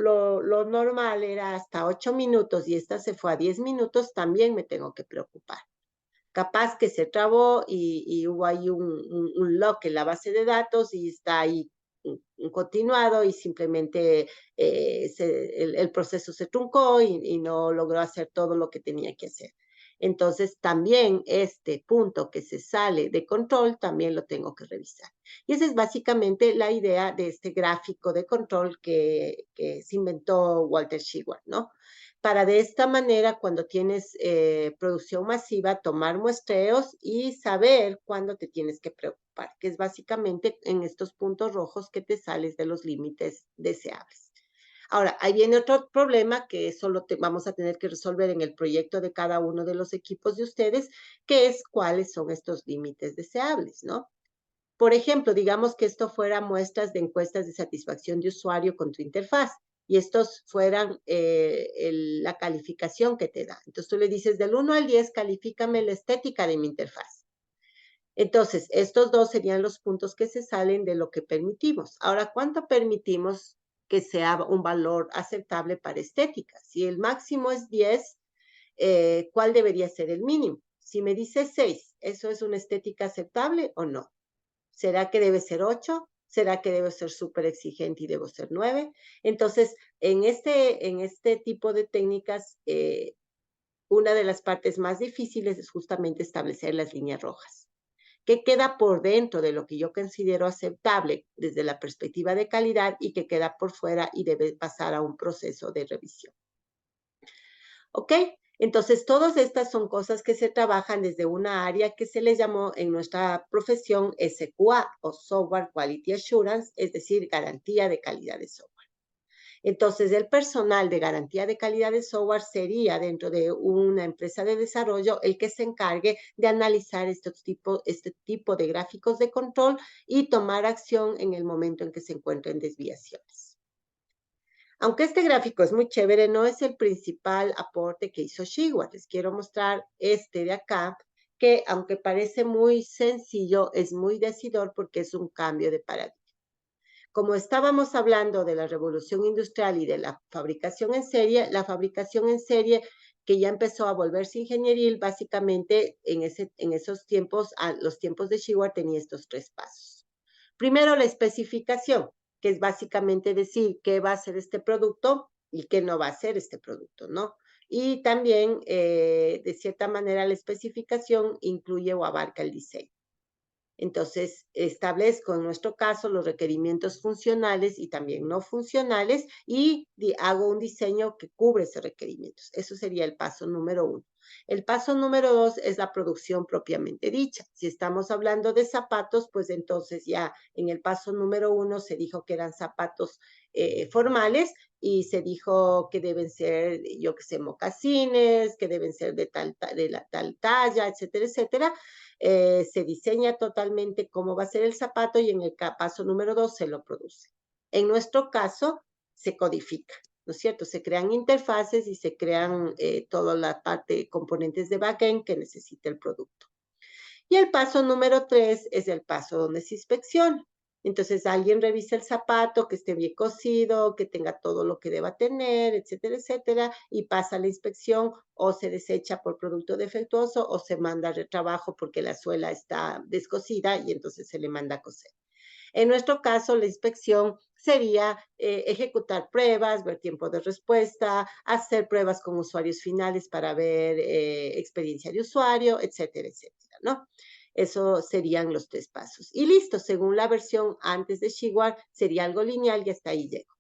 normal era hasta 8 minutos y esta se fue a 10 minutos, también me tengo que preocupar. Capaz que se trabó y hubo ahí un lock en la base de datos y está ahí un continuado y simplemente el proceso se truncó y no logró hacer todo lo que tenía que hacer. Entonces, también este punto que se sale de control, también lo tengo que revisar. Y esa es básicamente la idea de este gráfico de control que se inventó Walter Shewhart, ¿no? Para de esta manera, cuando tienes producción masiva, tomar muestreos y saber cuándo te tienes que preocupar, que es básicamente en estos puntos rojos que te sales de los límites deseables. Ahora, ahí viene otro problema que solo vamos a tener que resolver en el proyecto de cada uno de los equipos de ustedes, que es cuáles son estos límites deseables, ¿no? Por ejemplo, digamos que esto fuera muestras de encuestas de satisfacción de usuario con tu interfaz y estos fueran la calificación que te da. Entonces tú le dices del 1 al 10, califícame la estética de mi interfaz. Entonces, estos dos serían los puntos que se salen de lo que permitimos. Ahora, ¿cuánto permitimos que sea un valor aceptable para estética? Si el máximo es 10, ¿cuál debería ser el mínimo? Si me dice 6, ¿eso es una estética aceptable o no? ¿Será que debe ser 8? ¿Será que debe ser súper exigente y debo ser 9? Entonces, en este tipo de técnicas, una de las partes más difíciles es justamente establecer las líneas rojas. ¿Qué queda por dentro de lo que yo considero aceptable desde la perspectiva de calidad y qué queda por fuera y debe pasar a un proceso de revisión? ¿Ok? Entonces, todas estas son cosas que se trabajan desde una área que se le llamó en nuestra profesión SQA o Software Quality Assurance, es decir, garantía de calidad de software. Entonces, el personal de garantía de calidad de software sería dentro de una empresa de desarrollo el que se encargue de analizar este tipo de gráficos de control y tomar acción en el momento en que se encuentren desviaciones. Aunque este gráfico es muy chévere, no es el principal aporte que hizo Shewhart. Les quiero mostrar este de acá, que aunque parece muy sencillo, es muy decidor porque es un cambio de paradigma. Como estábamos hablando de la revolución industrial y de la fabricación en serie, que ya empezó a volverse ingenieril, básicamente en esos tiempos, los tiempos de Shewhart tenía estos 3 pasos. Primero, la especificación, que es básicamente decir qué va a ser este producto y qué no va a ser este producto, ¿no? Y también, de cierta manera, la especificación incluye o abarca el diseño. Entonces, establezco en nuestro caso los requerimientos funcionales y también no funcionales y hago un diseño que cubre esos requerimientos. Eso sería el paso número 1. El paso número 2 es la producción propiamente dicha. Si estamos hablando de zapatos, pues entonces ya en el paso número 1 se dijo que eran zapatos formales y se dijo que deben ser, yo que sé, mocasines, que deben ser de la tal talla, etcétera, etcétera. Se diseña totalmente cómo va a ser el zapato y en el paso número 2 se lo produce. En nuestro caso, se codifica, ¿no es cierto? Se crean interfaces y se crean toda la parte de componentes de backend que necesita el producto. Y el paso número 3 es el paso donde se inspecciona. Entonces alguien revisa el zapato, que esté bien cosido, que tenga todo lo que deba tener, etcétera, etcétera, y pasa la inspección o se desecha por producto defectuoso o se manda a retrabajo porque la suela está descosida y entonces se le manda a coser. En nuestro caso, la inspección sería ejecutar pruebas, ver tiempo de respuesta, hacer pruebas con usuarios finales para ver experiencia de usuario, etcétera, etcétera, ¿no? Eso serían los 3 pasos. Y listo, según la versión antes de Shigwar, sería algo lineal y hasta ahí llego.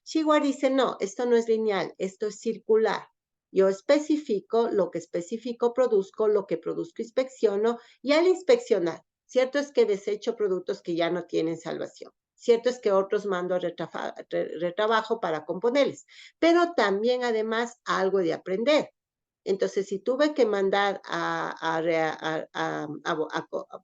Shigwar dice, no, esto no es lineal, esto es circular. Yo especifico, lo que especifico produzco, lo que produzco inspecciono y al inspeccionar, cierto es que desecho productos que ya no tienen salvación. Cierto es que otros mando a retrabajo para componerles, pero también además algo de aprender. Entonces, si tuve que mandar a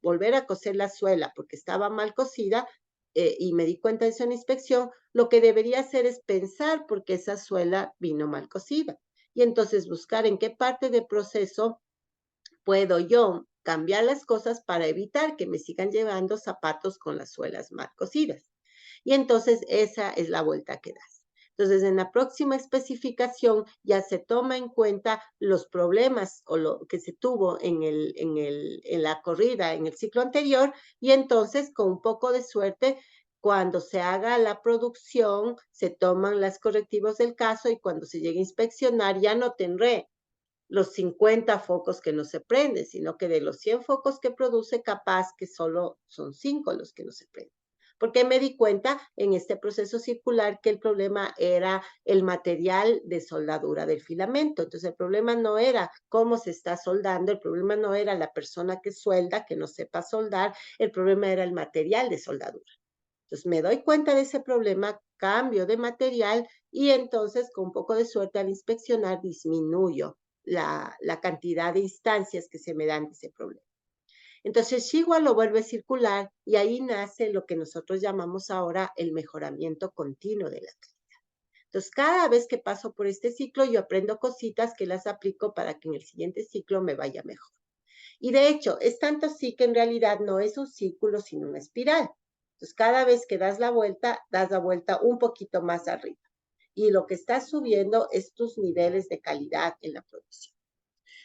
volver a coser la suela porque estaba mal cosida y me di cuenta de eso en inspección, lo que debería hacer es pensar por qué esa suela vino mal cosida. Y entonces buscar en qué parte del proceso puedo yo cambiar las cosas para evitar que me sigan llevando zapatos con las suelas mal cosidas. Y entonces esa es la vuelta que das. Entonces, en la próxima especificación ya se toma en cuenta los problemas o lo que se tuvo en la corrida, en el ciclo anterior, y entonces, con un poco de suerte, cuando se haga la producción, se toman los correctivos del caso y cuando se llegue a inspeccionar ya no tendré los 50 focos que no se prenden, sino que de los 100 focos que produce, capaz que solo son 5 los que no se prenden. Porque me di cuenta en este proceso circular que el problema era el material de soldadura del filamento. Entonces, el problema no era cómo se está soldando, el problema no era la persona que suelda, que no sepa soldar, el problema era el material de soldadura. Entonces, me doy cuenta de ese problema, cambio de material y entonces, con un poco de suerte al inspeccionar, disminuyo la cantidad de instancias que se me dan de ese problema. Entonces, Shigwa lo vuelve circular y ahí nace lo que nosotros llamamos ahora el mejoramiento continuo de la calidad. Entonces, cada vez que paso por este ciclo, yo aprendo cositas que las aplico para que en el siguiente ciclo me vaya mejor. Y de hecho, es tanto así que en realidad no es un círculo, sino una espiral. Entonces, cada vez que das la vuelta un poquito más arriba. Y lo que estás subiendo es tus niveles de calidad en la producción.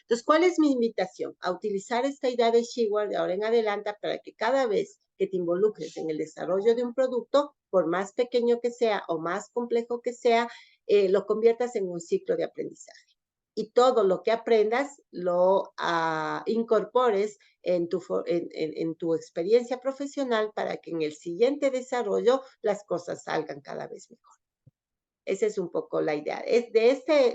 Entonces, ¿cuál es mi invitación? A utilizar esta idea de Shigward de ahora en adelante para que cada vez que te involucres en el desarrollo de un producto, por más pequeño que sea o más complejo que sea, lo conviertas en un ciclo de aprendizaje. Y todo lo que aprendas lo incorpores en tu experiencia profesional para que en el siguiente desarrollo las cosas salgan cada vez mejor. Esa es un poco la idea. Es de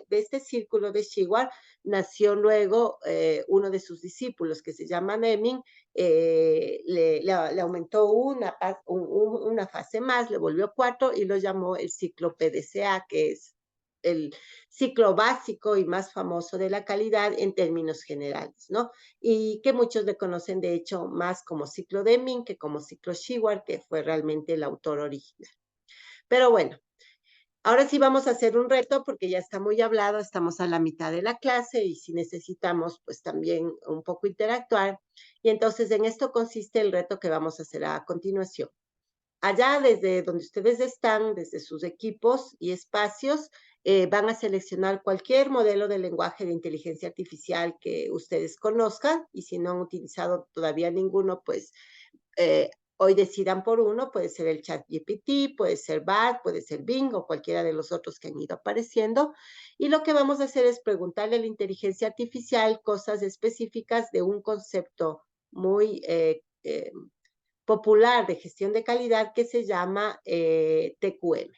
este círculo de Shigward nació luego uno de sus discípulos que se llama Deming, le aumentó una fase más, le volvió 4 y lo llamó el ciclo PDCA, que es el ciclo básico y más famoso de la calidad en términos generales, ¿no? Y que muchos le conocen, de hecho, más como ciclo Deming que como ciclo Shigward, que fue realmente el autor original. Pero bueno, ahora sí vamos a hacer un reto porque ya está muy hablado, estamos a la mitad de la clase y si necesitamos, pues también un poco interactuar. Y entonces en esto consiste el reto que vamos a hacer a continuación. Allá desde donde ustedes están, desde sus equipos y espacios, van a seleccionar cualquier modelo de lenguaje de inteligencia artificial que ustedes conozcan y si no han utilizado todavía ninguno, pues hoy decidan por uno, puede ser el ChatGPT, puede ser Bard, puede ser Bing o cualquiera de los otros que han ido apareciendo. Y lo que vamos a hacer es preguntarle a la inteligencia artificial cosas específicas de un concepto muy popular de gestión de calidad que se llama TQM,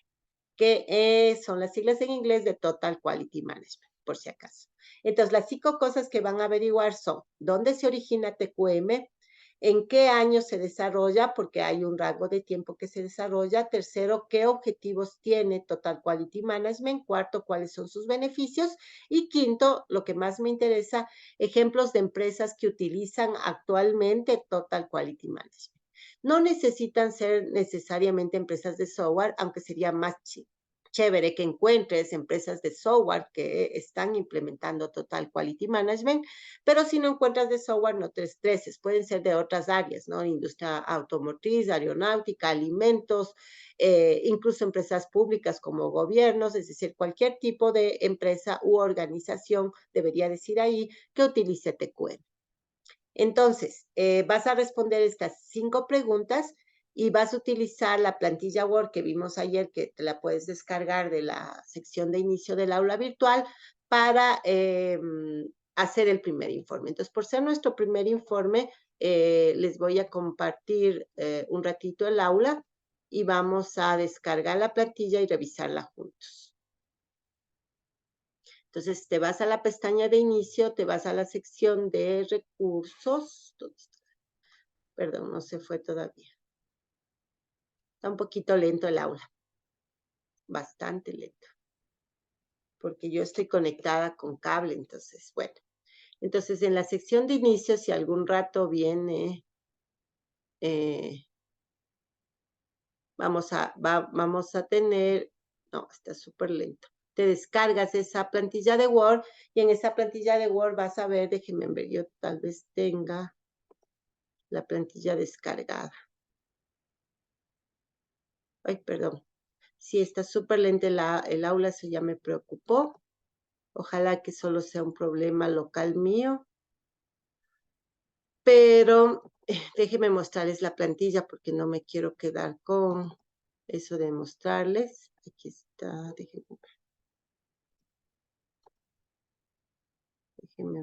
que son las siglas en inglés de Total Quality Management, por si acaso. Entonces, las 5 cosas que van a averiguar son dónde se origina TQM, en qué año se desarrolla, porque hay un rango de tiempo que se desarrolla. Tercero, qué objetivos tiene Total Quality Management. Cuarto, cuáles son sus beneficios. Y quinto, lo que más me interesa, ejemplos de empresas que utilizan actualmente Total Quality Management. No necesitan ser necesariamente empresas de software, aunque sería más chévere que encuentres empresas de software que están implementando Total Quality Management, pero si no encuentras de software, no te estreses, pueden ser de otras áreas, ¿no? Industria automotriz, aeronáutica, alimentos, incluso empresas públicas como gobiernos, es decir, cualquier tipo de empresa u organización, debería decir ahí, que utilice TQM. Entonces, vas a responder estas 5 preguntas y vas a utilizar la plantilla Word que vimos ayer, que te la puedes descargar de la sección de inicio del aula virtual para hacer el primer informe. Entonces, por ser nuestro primer informe, les voy a compartir un ratito el aula y vamos a descargar la plantilla y revisarla juntos. Entonces, te vas a la pestaña de inicio, te vas a la sección de recursos. ¿Dónde está? Perdón, no se fue todavía. Está un poquito lento el aula. Bastante lento. Porque yo estoy conectada con cable, entonces, bueno. Entonces, en la sección de inicio, si algún rato viene, vamos a tener, no, está súper lento. Te descargas esa plantilla de Word y en esa plantilla de Word vas a ver, déjenme ver, yo tal vez tenga la plantilla descargada. Ay, perdón. Sí, está súper lenta el aula, eso ya me preocupó. Ojalá que solo sea un problema local mío. Pero déjenme mostrarles la plantilla porque no me quiero quedar con eso de mostrarles. Aquí está, déjenme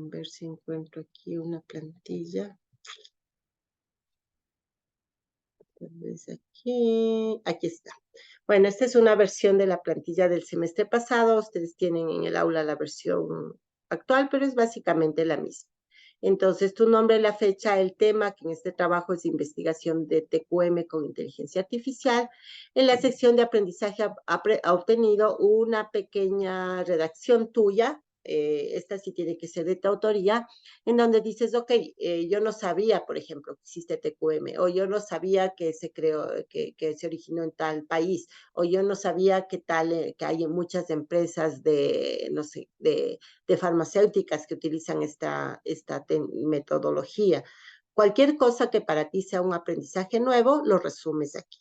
ver si encuentro aquí una plantilla. Tal vez aquí está. Bueno, esta es una versión de la plantilla del semestre pasado. Ustedes tienen en el aula la versión actual, pero es básicamente la misma. Entonces, tu nombre, la fecha, el tema, que en este trabajo es investigación de TQM con inteligencia artificial. En la sección de aprendizaje ha obtenido una pequeña redacción tuya. Esta sí tiene que ser de tu autoría, en donde dices, ok, yo no sabía, por ejemplo, que existe TQM, o yo no sabía que se creó, que se originó en tal país, o yo no sabía que tal, que hay muchas empresas de, no sé, de farmacéuticas que utilizan esta metodología. Cualquier cosa que para ti sea un aprendizaje nuevo, lo resumes aquí.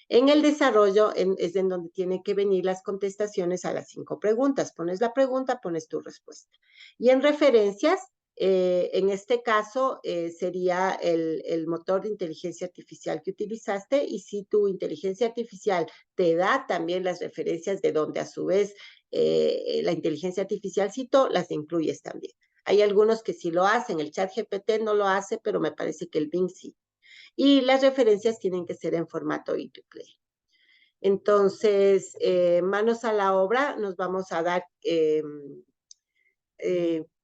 En el desarrollo es en donde tienen que venir las contestaciones a las 5 preguntas. Pones la pregunta, pones tu respuesta. Y en referencias, en este caso sería el motor de inteligencia artificial que utilizaste y si tu inteligencia artificial te da también las referencias de donde a su vez la inteligencia artificial citó, las incluyes también. Hay algunos que sí lo hacen, el ChatGPT no lo hace, pero me parece que el Bing sí. Y las referencias tienen que ser en formato e-to-play. Entonces, manos a la obra, nos vamos a dar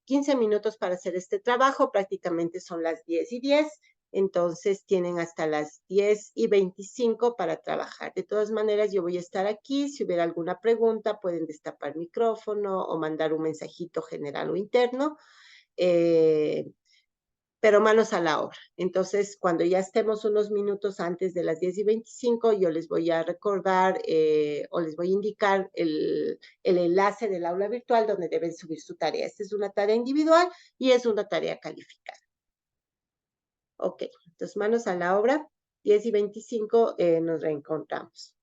15 minutos para hacer este trabajo, prácticamente son las 10:10, entonces tienen hasta las 10:25 para trabajar. De todas maneras, yo voy a estar aquí, si hubiera alguna pregunta, pueden destapar micrófono o mandar un mensajito general o interno. Pero manos a la obra. Entonces, cuando ya estemos unos minutos antes de las 10:25, yo les voy a recordar o les voy a indicar el enlace del aula virtual donde deben subir su tarea. Esta es una tarea individual y es una tarea calificada. Ok, entonces manos a la obra, 10:25 nos reencontramos.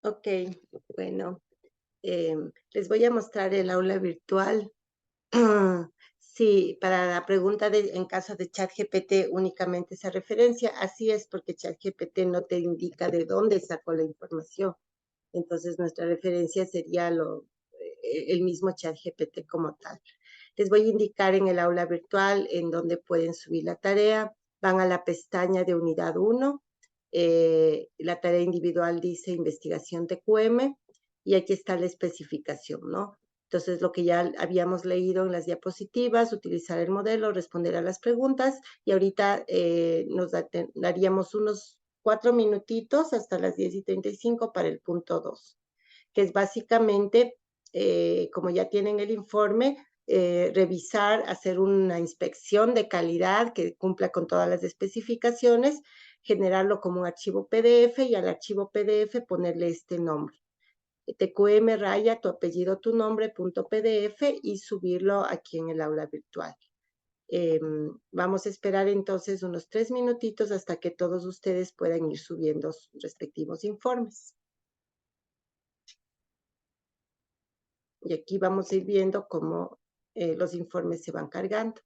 Ok, bueno, les voy a mostrar el aula virtual. Sí, para la pregunta en caso de ChatGPT únicamente esa referencia, así es porque ChatGPT no te indica de dónde sacó la información. Entonces nuestra referencia sería el mismo ChatGPT como tal. Les voy a indicar en el aula virtual en donde pueden subir la tarea. Van a la pestaña de unidad 1. La tarea individual dice investigación TQM y aquí está la especificación, ¿no? Entonces, lo que ya habíamos leído en las diapositivas, utilizar el modelo, responder a las preguntas y ahorita nos daríamos unos 4 minutitos hasta las 10:35 para el punto 2, que es básicamente, como ya tienen el informe, revisar, hacer una inspección de calidad que cumpla con todas las especificaciones, generarlo como un archivo PDF y al archivo PDF ponerle este nombre. TQM raya tu apellido, tu nombre, punto PDF y subirlo aquí en el aula virtual. Vamos a esperar entonces unos 3 minutitos hasta que todos ustedes puedan ir subiendo sus respectivos informes. Y aquí vamos a ir viendo cómo los informes se van cargando.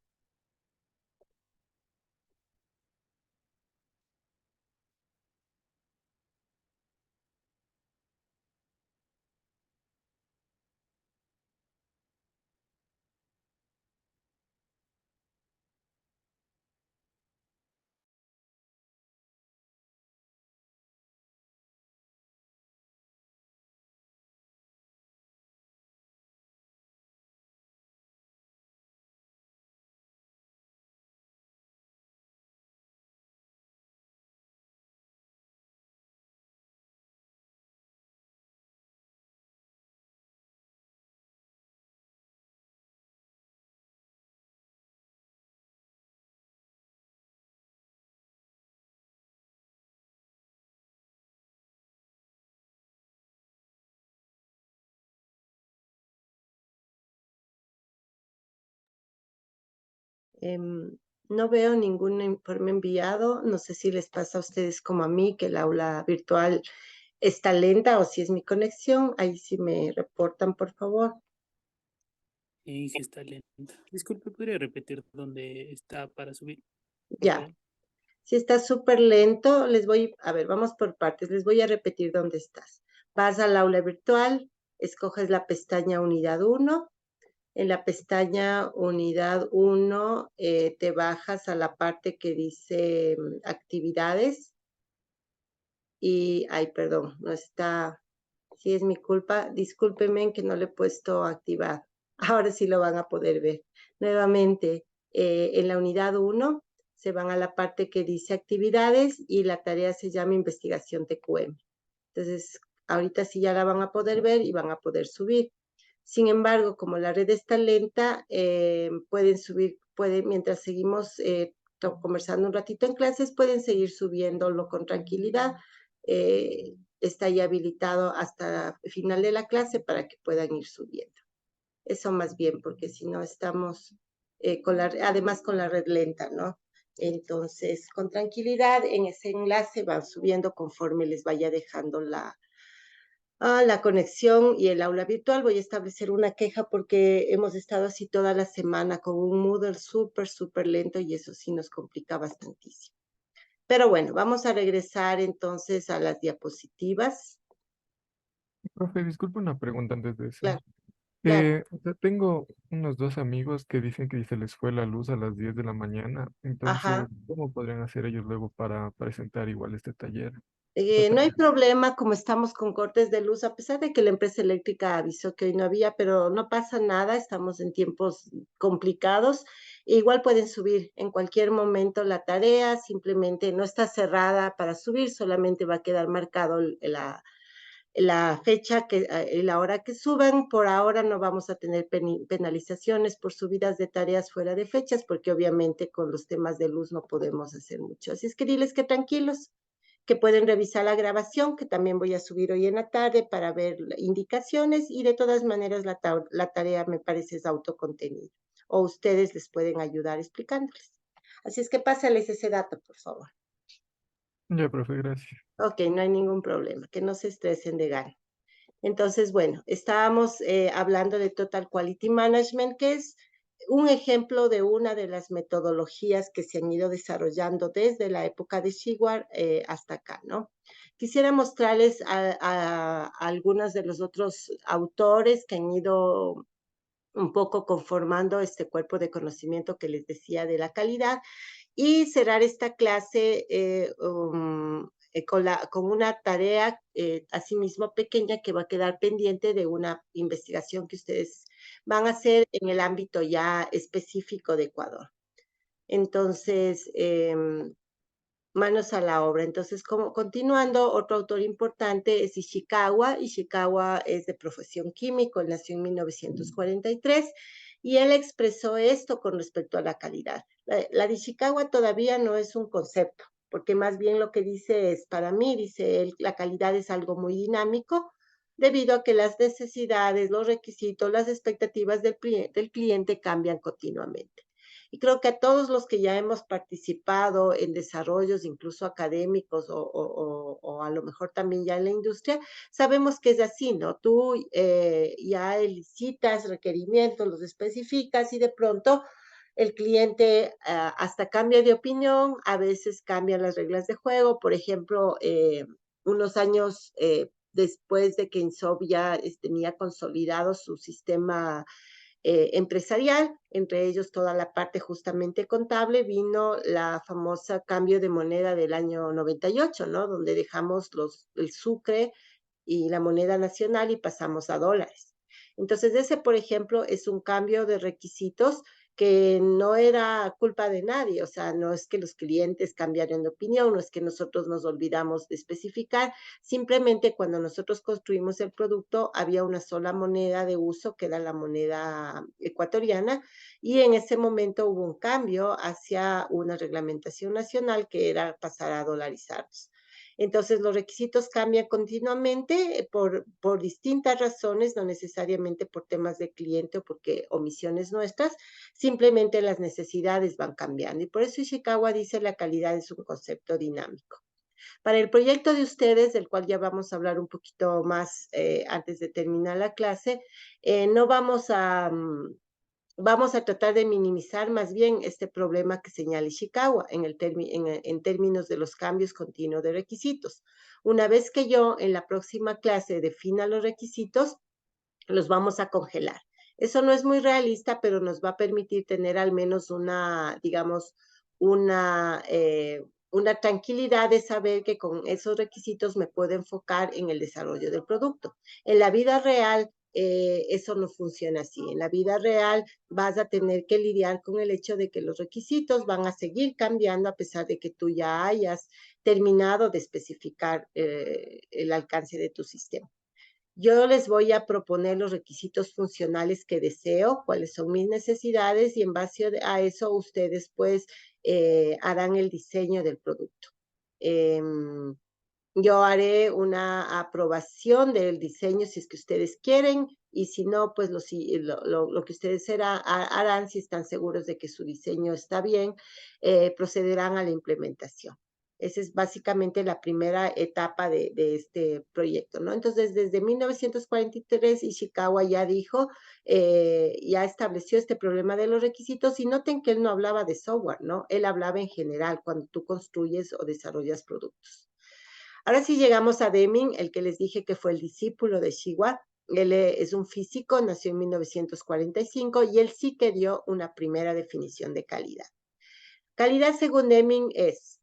No veo ningún informe enviado. No sé si les pasa a ustedes como a mí, que el aula virtual está lenta o si es mi conexión. Ahí sí me reportan, por favor. Y si está lenta. Disculpe, ¿podría repetir dónde está para subir, por Ya, favor? si está súper lento, a ver, vamos por partes. Les voy a repetir dónde estás. Vas al aula virtual, escoges la pestaña Unidad 1. En la pestaña Unidad 1 te bajas a la parte que dice actividades y, ay, perdón, no está, sí es mi culpa, discúlpenme que no le he puesto activar. Ahora sí lo van a poder ver. Nuevamente, en la unidad 1 se van a la parte que dice actividades y la tarea se llama investigación TQM. Entonces, ahorita sí ya la van a poder ver y van a poder subir. Sin embargo, como la red está lenta, pueden subir, mientras seguimos conversando un ratito en clases, pueden seguir subiéndolo con tranquilidad. Está ya habilitado hasta el final de la clase para que puedan ir subiendo. Eso más bien, porque si no estamos, además con la red lenta, ¿no? Entonces, con tranquilidad, en ese enlace van subiendo conforme les vaya dejando la conexión y el aula virtual. Voy a establecer una queja porque hemos estado así toda la semana con un Moodle súper, súper lento y eso sí nos complica bastantísimo. Pero bueno, vamos a regresar entonces a las diapositivas. Profe, disculpe una pregunta antes de eso. Claro, claro. O sea, tengo unos dos amigos que dicen que se les fue la luz a las 10 de la mañana. Entonces, Ajá. ¿cómo podrían hacer ellos luego para presentar igual este taller? No hay Totalmente. problema, como estamos con cortes de luz, a pesar de que la empresa eléctrica avisó que hoy no había, pero no pasa nada, estamos en tiempos complicados. Igual pueden subir en cualquier momento la tarea, simplemente no está cerrada para subir, solamente va a quedar marcado la fecha y la hora que suban. Por ahora no vamos a tener penalizaciones por subidas de tareas fuera de fechas, porque obviamente con los temas de luz no podemos hacer mucho. Así es que diles que tranquilos, que pueden revisar la grabación, que también voy a subir hoy en la tarde para ver indicaciones y de todas maneras la tarea me parece es autocontenida o ustedes les pueden ayudar explicándoles. Así es que pásales ese dato, por favor. Ya, profe, gracias. Ok, no hay ningún problema, que no se estresen de gana. Entonces, bueno, estábamos hablando de Total Quality Management, que es un ejemplo de una de las metodologías que se han ido desarrollando desde la época de Shewhart hasta acá, ¿no? Quisiera mostrarles a algunos de los otros autores que han ido un poco conformando este cuerpo de conocimiento que les decía de la calidad y cerrar esta clase con una tarea asimismo pequeña que va a quedar pendiente de una investigación que ustedes van a hacer en el ámbito ya específico de Ecuador. Entonces, manos a la obra. Entonces, como continuando, otro autor importante es Ishikawa. Ishikawa es de profesión químico, él nació en 1943 y él expresó esto con respecto a la calidad. La de Ishikawa todavía no es un concepto, porque más bien lo que dice es, para mí, dice él, la calidad es algo muy dinámico, debido a que las necesidades, los requisitos, las expectativas del cliente cambian continuamente. Y creo que a todos los que ya hemos participado en desarrollos, incluso académicos o a lo mejor también ya en la industria, sabemos que es así, ¿no? Tú ya elicitas requerimientos, los especificas y de pronto el cliente hasta cambia de opinión, a veces cambian las reglas de juego. Por ejemplo, unos años después de que Insoft ya tenía consolidado su sistema empresarial, entre ellos toda la parte justamente contable, vino la famosa cambio de moneda del año 98, ¿no? Donde dejamos el sucre y la moneda nacional y pasamos a dólares. Entonces, ese, por ejemplo, es un cambio de requisitos que no era culpa de nadie, o sea, no es que los clientes cambiaron de opinión, no es que nosotros nos olvidamos de especificar, simplemente cuando nosotros construimos el producto había una sola moneda de uso, que era la moneda ecuatoriana, y en ese momento hubo un cambio hacia una reglamentación nacional que era pasar a dolarizarnos. Entonces, los requisitos cambian continuamente por distintas razones, no necesariamente por temas de cliente o porque omisiones nuestras, simplemente las necesidades van cambiando. Y por eso Ishikawa dice la calidad es un concepto dinámico. Para el proyecto de ustedes, del cual ya vamos a hablar un poquito más antes de terminar la clase, no vamos a tratar de minimizar más bien este problema que señala Ishikawa en términos de los cambios continuos de requisitos. Una vez que yo en la próxima clase defina los requisitos, los vamos a congelar. Eso no es muy realista, pero nos va a permitir tener al menos digamos, una, una tranquilidad de saber que con esos requisitos me puedo enfocar en el desarrollo del producto. En la vida real, eso no funciona así. En la vida real vas a tener que lidiar con el hecho de que los requisitos van a seguir cambiando a pesar de que tú ya hayas terminado de especificar el alcance de tu sistema. Yo les voy a proponer los requisitos funcionales que deseo, cuáles son mis necesidades y en base a eso ustedes pues harán el diseño del producto. Yo haré una aprobación del diseño si es que ustedes quieren y si no, pues lo que ustedes harán, si están seguros de que su diseño está bien, procederán a la implementación. Esa es básicamente la primera etapa de este proyecto, ¿no? Entonces, desde 1943, Ishikawa ya dijo, ya estableció este problema de los requisitos y noten que él no hablaba de software, ¿no? Él hablaba en general cuando tú construyes o desarrollas productos. Ahora sí llegamos a Deming, el que les dije que fue el discípulo de Shewhart. Él es un físico, nació en 1945 y él sí que dio una primera definición de calidad. Calidad, según Deming, es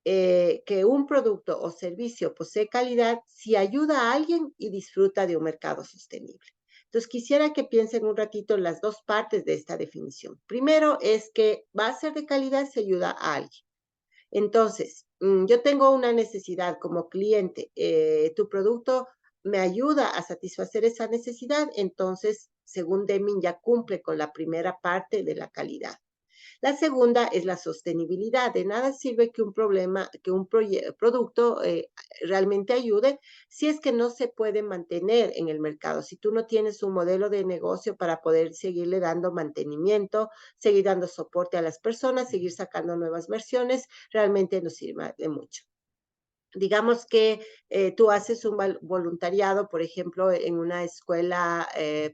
que un producto o servicio posee calidad si ayuda a alguien y disfruta de un mercado sostenible. Entonces, quisiera que piensen un ratito en las dos partes de esta definición. Primero es que va a ser de calidad si ayuda a alguien. Entonces, yo tengo una necesidad como cliente, tu producto me ayuda a satisfacer esa necesidad, entonces, según Deming, ya cumple con la primera parte de la calidad. La segunda es la sostenibilidad. De nada sirve que un producto realmente ayude si es que no se puede mantener en el mercado. Si tú no tienes un modelo de negocio para poder seguirle dando mantenimiento, seguir dando soporte a las personas, seguir sacando nuevas versiones, realmente no sirve de mucho. Digamos que tú haces un voluntariado, por ejemplo, en una escuela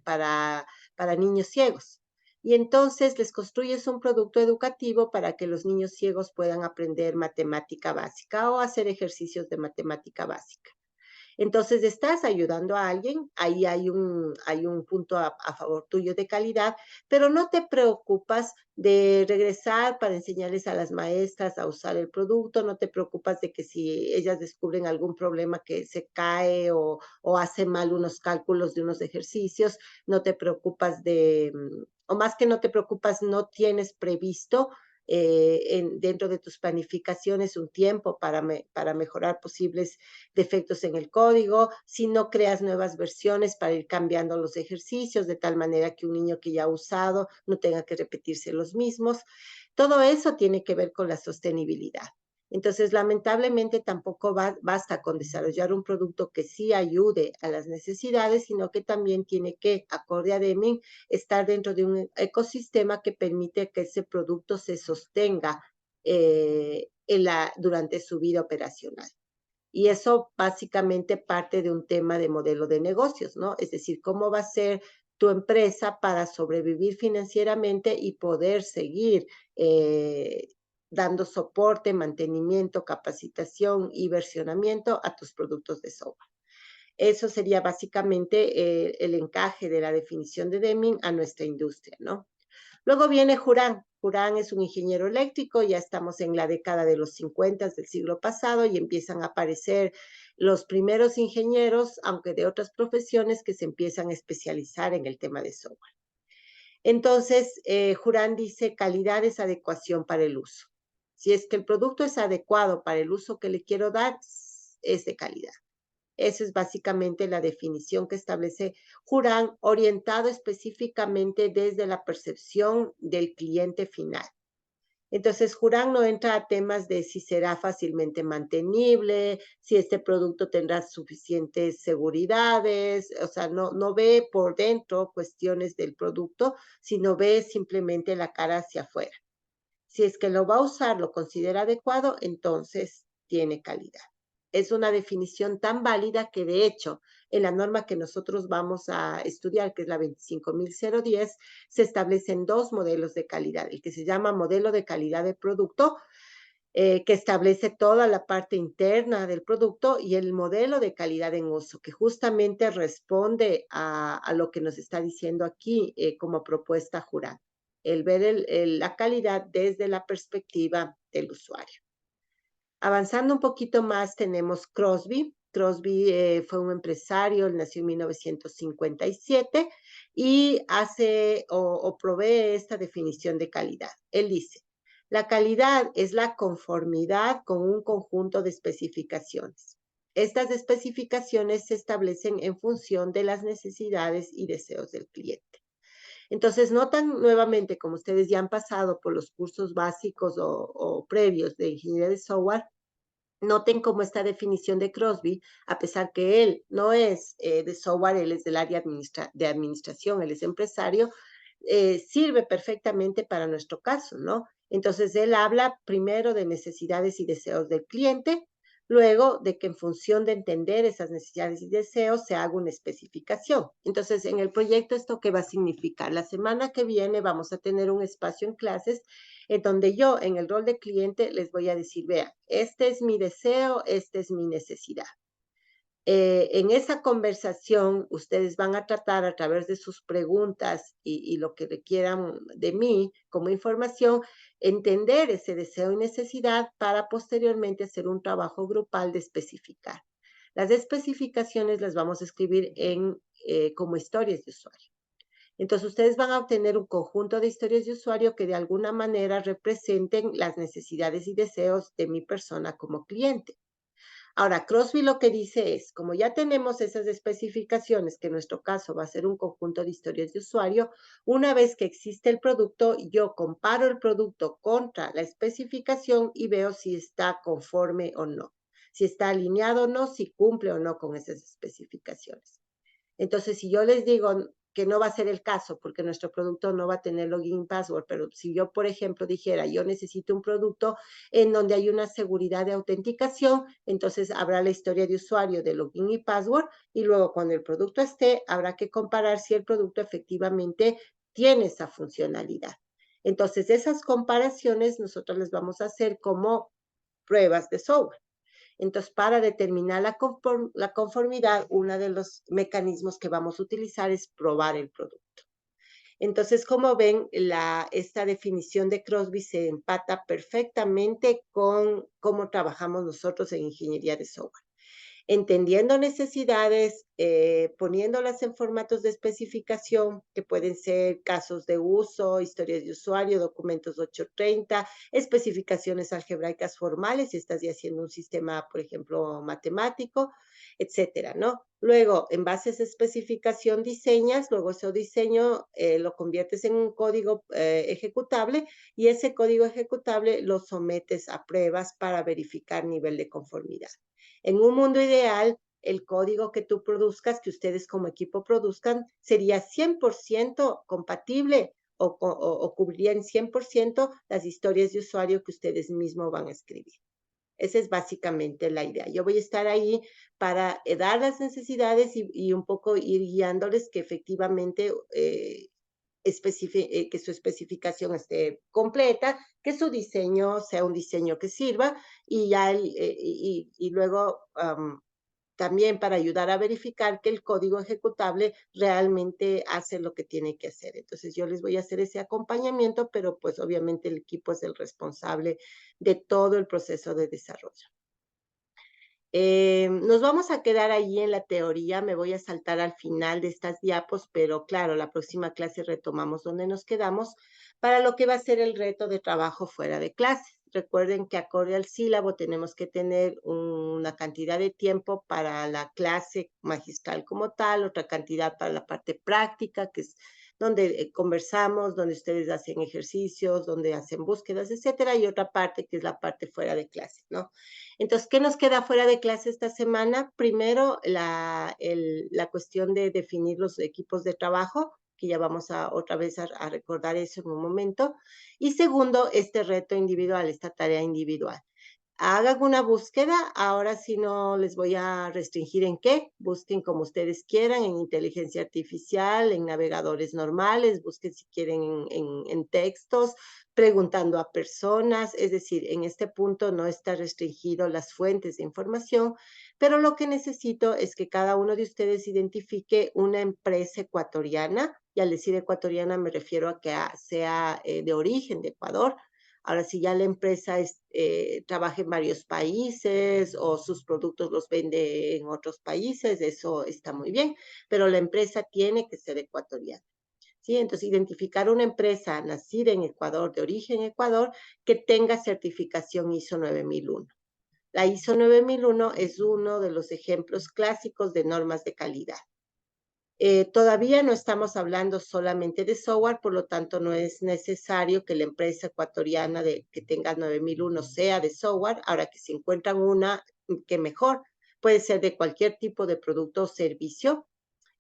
para niños ciegos. Y entonces les construyes un producto educativo para que los niños ciegos puedan aprender matemática básica o hacer ejercicios de matemática básica. Entonces estás ayudando a alguien, ahí hay un punto a favor tuyo de calidad, pero no te preocupas de regresar para enseñarles a las maestras a usar el producto, no te preocupas de que si ellas descubren algún problema que se cae o hace mal unos cálculos de unos ejercicios, no te preocupas o más que no te preocupas, no tienes previsto dentro de tus planificaciones un tiempo para mejorar posibles defectos en el código, si no creas nuevas versiones para ir cambiando los ejercicios de tal manera que un niño que ya ha usado no tenga que repetirse los mismos. Todo eso tiene que ver con la sostenibilidad. Entonces, lamentablemente tampoco basta con desarrollar un producto que sí ayude a las necesidades, sino que también tiene que, acorde a Deming, estar dentro de un ecosistema que permite que ese producto se sostenga durante su vida operacional. Y eso básicamente parte de un tema de modelo de negocios, ¿no? Es decir, cómo va a ser tu empresa para sobrevivir financieramente y poder seguir dando soporte, mantenimiento, capacitación y versionamiento a tus productos de software. Eso sería básicamente el encaje de la definición de Deming a nuestra industria, ¿no? Luego viene Juran. Juran es un ingeniero eléctrico, ya estamos en la década de los 50 del siglo pasado y empiezan a aparecer los primeros ingenieros, aunque de otras profesiones, que se empiezan a especializar en el tema de software. Entonces, Juran dice, calidad es adecuación para el uso. Si es que el producto es adecuado para el uso que le quiero dar, es de calidad. Esa es básicamente la definición que establece Juran, orientado específicamente desde la percepción del cliente final. Entonces, Juran no entra a temas de si será fácilmente mantenible, si este producto tendrá suficientes seguridades, o sea, no ve por dentro cuestiones del producto, sino ve simplemente la cara hacia afuera. Si es que lo va a usar, lo considera adecuado, entonces tiene calidad. Es una definición tan válida que, de hecho, en la norma que nosotros vamos a estudiar, que es la 25010, se establecen dos modelos de calidad. El que se llama modelo de calidad de producto, que establece toda la parte interna del producto, y el modelo de calidad en uso, que justamente responde a lo que nos está diciendo aquí como propuesta Juran, el ver la calidad desde la perspectiva del usuario. Avanzando un poquito más, tenemos Crosby. Crosby fue un empresario, él nació en 1957 y hace o provee esta definición de calidad. Él dice, la calidad es la conformidad con un conjunto de especificaciones. Estas especificaciones se establecen en función de las necesidades y deseos del cliente. Entonces, notan nuevamente, como ustedes ya han pasado por los cursos básicos o previos de ingeniería de software, noten cómo esta definición de Crosby, a pesar que él no es de software, él es del área de administración, él es empresario, sirve perfectamente para nuestro caso, ¿no? Entonces, él habla primero de necesidades y deseos del cliente, luego de que en función de entender esas necesidades y deseos se haga una especificación. Entonces, en el proyecto, ¿esto qué va a significar? La semana que viene vamos a tener un espacio en clases en donde yo, en el rol de cliente, les voy a decir, vean, este es mi deseo, esta es mi necesidad. En esa conversación, ustedes van a tratar a través de sus preguntas y lo que requieran de mí como información, entender ese deseo y necesidad para posteriormente hacer un trabajo grupal de especificar. Las especificaciones las vamos a escribir como historias de usuario. Entonces, ustedes van a obtener un conjunto de historias de usuario que de alguna manera representen las necesidades y deseos de mi persona como cliente. Ahora, Crosby lo que dice es, como ya tenemos esas especificaciones, que en nuestro caso va a ser un conjunto de historias de usuario, una vez que existe el producto, yo comparo el producto contra la especificación y veo si está conforme o no, si está alineado o no, si cumple o no con esas especificaciones. Entonces, si yo les digo, que no va a ser el caso, porque nuestro producto no va a tener login y password, pero si yo, por ejemplo, dijera, yo necesito un producto en donde hay una seguridad de autenticación, entonces habrá la historia de usuario de login y password, y luego cuando el producto esté, habrá que comparar si el producto efectivamente tiene esa funcionalidad. Entonces, esas comparaciones nosotros les vamos a hacer como pruebas de software. Entonces, para determinar la conformidad, uno de los mecanismos que vamos a utilizar es probar el producto. Entonces, como ven, esta definición de Crosby se empata perfectamente con cómo trabajamos nosotros en ingeniería de software. Entendiendo necesidades, poniéndolas en formatos de especificación, que pueden ser casos de uso, historias de usuario, documentos 830, especificaciones algebraicas formales, si estás ya haciendo un sistema, por ejemplo, matemático, etcétera, ¿no? Luego, en base a esa especificación, diseñas, luego ese diseño lo conviertes en un código ejecutable y ese código ejecutable lo sometes a pruebas para verificar nivel de conformidad. En un mundo ideal, el código que tú produzcas, que ustedes como equipo produzcan, sería 100% compatible o cubriría en 100% las historias de usuario que ustedes mismos van a escribir. Esa es básicamente la idea. Yo voy a estar ahí para dar las necesidades y un poco ir guiándoles que efectivamente que su especificación esté completa, que su diseño sea un diseño que sirva y ya y luego también para ayudar a verificar que el código ejecutable realmente hace lo que tiene que hacer. Entonces yo les voy a hacer ese acompañamiento, pero pues obviamente el equipo es el responsable de todo el proceso de desarrollo. Nos vamos a quedar allí en la teoría, me voy a saltar al final de estas diapos, pero claro, la próxima clase retomamos donde nos quedamos para lo que va a ser el reto de trabajo fuera de clase. Recuerden que acorde al sílabo tenemos que tener una cantidad de tiempo para la clase magistral como tal, otra cantidad para la parte práctica, que es donde conversamos, donde ustedes hacen ejercicios, donde hacen búsquedas, etcétera, y otra parte que es la parte fuera de clase, ¿no? Entonces, ¿qué nos queda fuera de clase esta semana? Primero, la cuestión de definir los equipos de trabajo, que ya vamos otra vez a recordar eso en un momento. Y segundo, este reto individual, esta tarea individual. Hagan una búsqueda, ahora sí no les voy a restringir en qué, busquen como ustedes quieran, en inteligencia artificial, en navegadores normales, busquen si quieren en textos, preguntando a personas, es decir, en este punto no está restringido las fuentes de información, pero lo que necesito es que cada uno de ustedes identifique una empresa ecuatoriana, y al decir ecuatoriana me refiero a que sea de origen de Ecuador. Ahora, si ya la empresa trabaja en varios países o sus productos los vende en otros países, eso está muy bien, pero la empresa tiene que ser ecuatoriana. ¿Sí? Entonces, identificar una empresa nacida en Ecuador, de origen Ecuador, que tenga certificación ISO 9001. La ISO 9001 es uno de los ejemplos clásicos de normas de calidad. Todavía no estamos hablando solamente de software, por lo tanto no es necesario que la empresa ecuatoriana que tenga 9001 sea de software. Ahora que se encuentran una, que mejor, puede ser de cualquier tipo de producto o servicio.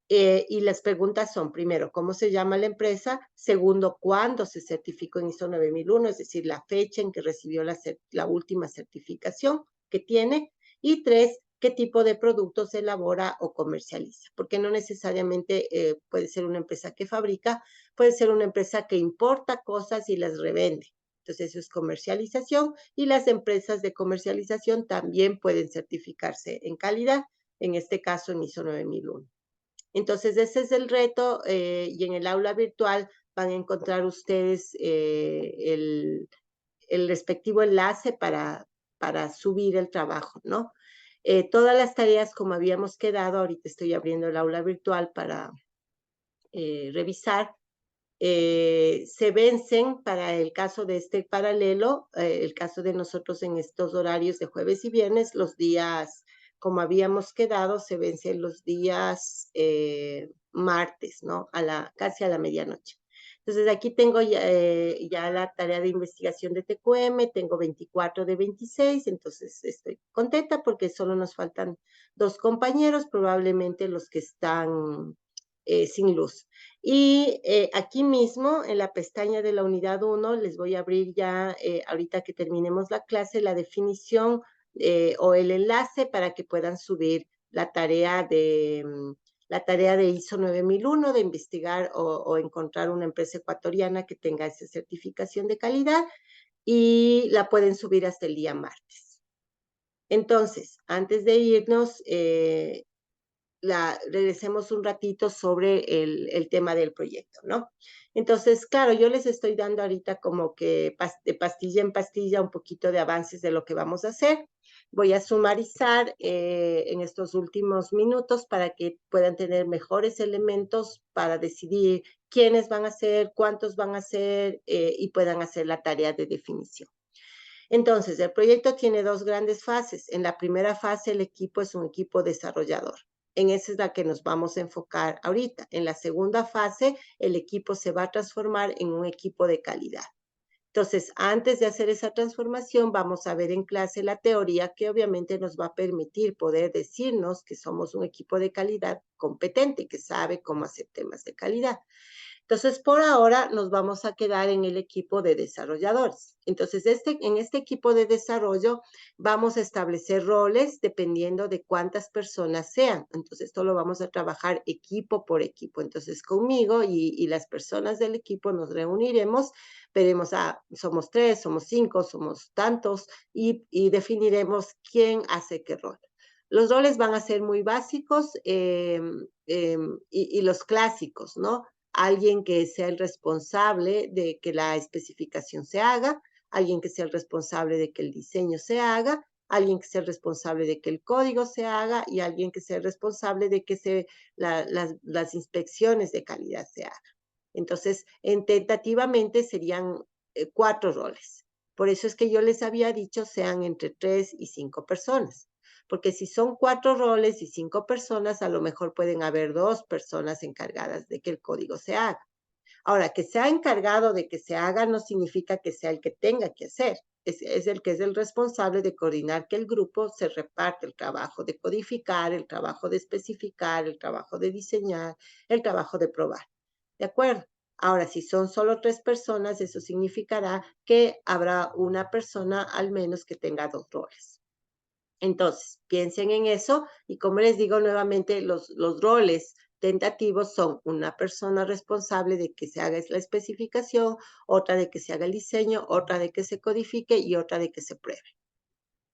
Y las preguntas son, primero, ¿cómo se llama la empresa? Segundo, ¿cuándo se certificó en ISO 9001? Es decir, la fecha en que recibió la última certificación que tiene. Y tres, ¿qué tipo de productos elabora o comercializa? Porque no necesariamente puede ser una empresa que fabrica, puede ser una empresa que importa cosas y las revende. Entonces, eso es comercialización y las empresas de comercialización también pueden certificarse en calidad, en este caso en ISO 9001. Entonces, ese es el reto y en el aula virtual van a encontrar ustedes el respectivo enlace para subir el trabajo, ¿no? Todas las tareas como habíamos quedado, ahorita estoy abriendo el aula virtual para revisar, se vencen para el caso de este paralelo, el caso de nosotros en estos horarios de jueves y viernes, los días, como habíamos quedado, se vencen los días martes, ¿no? Casi a la medianoche. Entonces, aquí tengo ya la tarea de investigación de TQM, tengo 24 de 26, entonces estoy contenta porque solo nos faltan 2 compañeros, probablemente los que están sin luz. Y aquí mismo, en la pestaña de la unidad 1, les voy a abrir ya, ahorita que terminemos la clase, la definición o el enlace para que puedan subir la tarea de ISO 9001 de investigar o encontrar una empresa ecuatoriana que tenga esa certificación de calidad, y la pueden subir hasta el día martes. Entonces, antes de irnos, regresemos un ratito sobre el tema del proyecto, ¿no? Entonces, claro, yo les estoy dando ahorita como que de pastilla en pastilla un poquito de avances de lo que vamos a hacer. Voy a sumarizar en estos últimos minutos para que puedan tener mejores elementos para decidir quiénes van a ser, cuántos van a ser y puedan hacer la tarea de definición. Entonces, el proyecto tiene dos grandes fases. En la primera fase, el equipo es un equipo desarrollador. En esa es la que nos vamos a enfocar ahorita. En la segunda fase, el equipo se va a transformar en un equipo de calidad. Entonces, antes de hacer esa transformación, vamos a ver en clase la teoría que obviamente nos va a permitir poder decirnos que somos un equipo de calidad competente, que sabe cómo hacer temas de calidad. Entonces, por ahora nos vamos a quedar en el equipo de desarrolladores. Entonces, en este equipo de desarrollo vamos a establecer roles dependiendo de cuántas personas sean. Entonces, esto lo vamos a trabajar equipo por equipo. Entonces, conmigo y las personas del equipo nos reuniremos, veremos, somos 3, somos 5, somos tantos, y definiremos quién hace qué rol. Los roles van a ser muy básicos y los clásicos, ¿no? Alguien que sea el responsable de que la especificación se haga, alguien que sea el responsable de que el diseño se haga, alguien que sea el responsable de que el código se haga y alguien que sea el responsable de que las inspecciones de calidad se hagan. Entonces, tentativamente serían 4 roles. Por eso es que yo les había dicho sean entre 3 y 5 personas. Porque si son 4 roles y 5 personas, a lo mejor pueden haber 2 personas encargadas de que el código se haga. Ahora, que sea encargado de que se haga no significa que sea el que tenga que hacer. Es el que es el responsable de coordinar que el grupo se reparte el trabajo de codificar, el trabajo de especificar, el trabajo de diseñar, el trabajo de probar. ¿De acuerdo? Ahora, si son solo 3 personas, eso significará que habrá una persona al menos que tenga 2 roles. Entonces, piensen en eso y como les digo nuevamente, los roles tentativos son una persona responsable de que se haga la especificación, otra de que se haga el diseño, otra de que se codifique y otra de que se pruebe.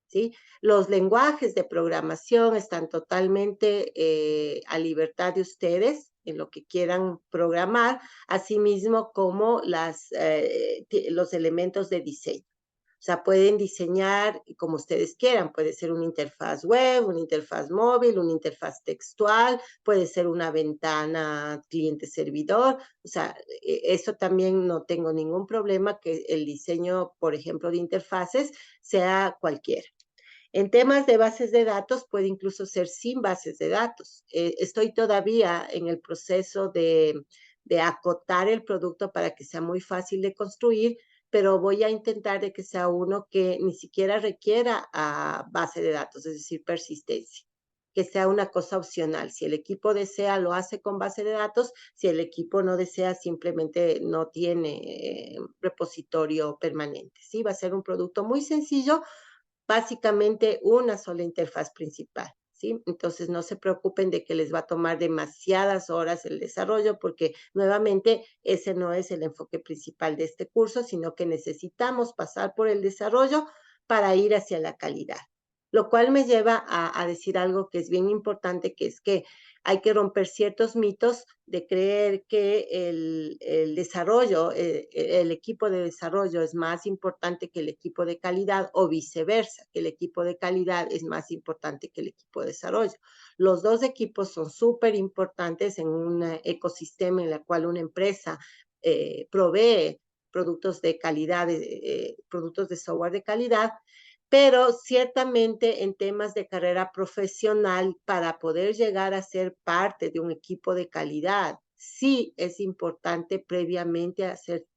¿Sí? Los lenguajes de programación están totalmente a libertad de ustedes en lo que quieran programar, así mismo como los elementos de diseño. O sea, pueden diseñar como ustedes quieran. Puede ser una interfaz web, una interfaz móvil, una interfaz textual, puede ser una ventana cliente-servidor. O sea, eso también no tengo ningún problema que el diseño, por ejemplo, de interfaces sea cualquiera. En temas de bases de datos, puede incluso ser sin bases de datos. Estoy todavía en el proceso de acotar el producto para que sea muy fácil de construir, pero voy a intentar de que sea uno que ni siquiera requiera base de datos, es decir, persistencia, que sea una cosa opcional. Si el equipo desea, lo hace con base de datos. Si el equipo no desea, simplemente no tiene repositorio permanente. ¿Sí? Va a ser un producto muy sencillo, básicamente una sola interfaz principal. ¿Sí? Entonces, no se preocupen de que les va a tomar demasiadas horas el desarrollo, porque nuevamente ese no es el enfoque principal de este curso, sino que necesitamos pasar por el desarrollo para ir hacia la calidad. Lo cual me lleva a decir algo que es bien importante, que es que hay que romper ciertos mitos de creer que el desarrollo, el equipo de desarrollo es más importante que el equipo de calidad o viceversa, que el equipo de calidad es más importante que el equipo de desarrollo. Los dos equipos son súper importantes en un ecosistema en el cual una empresa provee productos de calidad, productos de software de calidad, pero ciertamente en temas de carrera profesional, para poder llegar a ser parte de un equipo de calidad, sí es importante previamente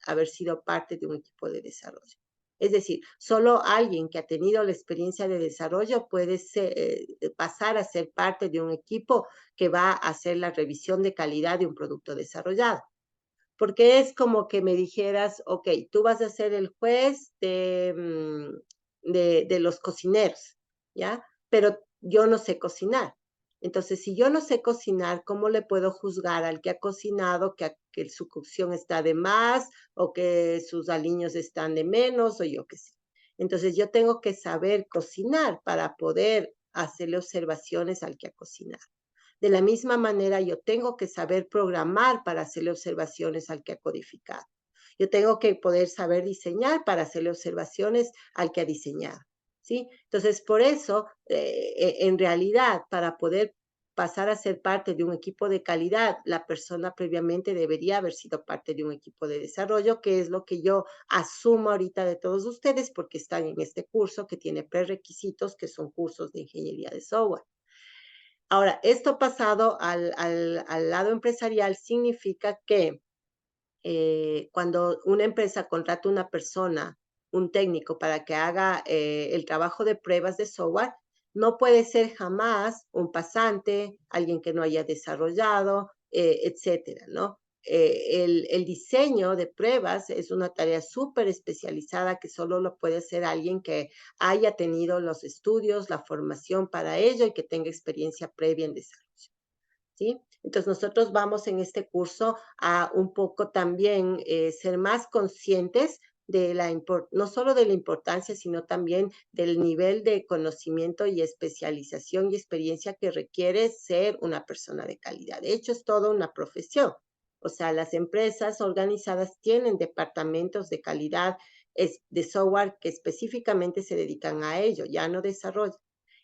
haber sido parte de un equipo de desarrollo. Es decir, solo alguien que ha tenido la experiencia de desarrollo puede pasar a ser parte de un equipo que va a hacer la revisión de calidad de un producto desarrollado. Porque es como que me dijeras, ok, tú vas a ser el juez de los cocineros, ¿ya? Pero yo no sé cocinar. Entonces, si yo no sé cocinar, ¿cómo le puedo juzgar al que ha cocinado que su cocción está de más o que sus aliños están de menos o yo qué sé? Entonces, yo tengo que saber cocinar para poder hacerle observaciones al que ha cocinado. De la misma manera, yo tengo que saber programar para hacerle observaciones al que ha codificado. Yo tengo que poder saber diseñar para hacerle observaciones al que ha diseñado. ¿Sí? Entonces, por eso, en realidad, para poder pasar a ser parte de un equipo de calidad, la persona previamente debería haber sido parte de un equipo de desarrollo, que es lo que yo asumo ahorita de todos ustedes, porque están en este curso que tiene prerequisitos, que son cursos de ingeniería de software. Ahora, esto pasado al lado empresarial significa que cuando una empresa contrata una persona, un técnico, para que haga el trabajo de pruebas de software, no puede ser jamás un pasante, alguien que no haya desarrollado, etcétera, ¿no? El diseño de pruebas es una tarea súper especializada que solo lo puede hacer alguien que haya tenido los estudios, la formación para ello y que tenga experiencia previa en desarrollo. ¿Sí? Entonces nosotros vamos en este curso a un poco también ser más conscientes de no solo de la importancia, sino también del nivel de conocimiento y especialización y experiencia que requiere ser una persona de calidad. De hecho, es toda una profesión. O sea, las empresas organizadas tienen departamentos de calidad de software que específicamente se dedican a ello, ya no desarrollo.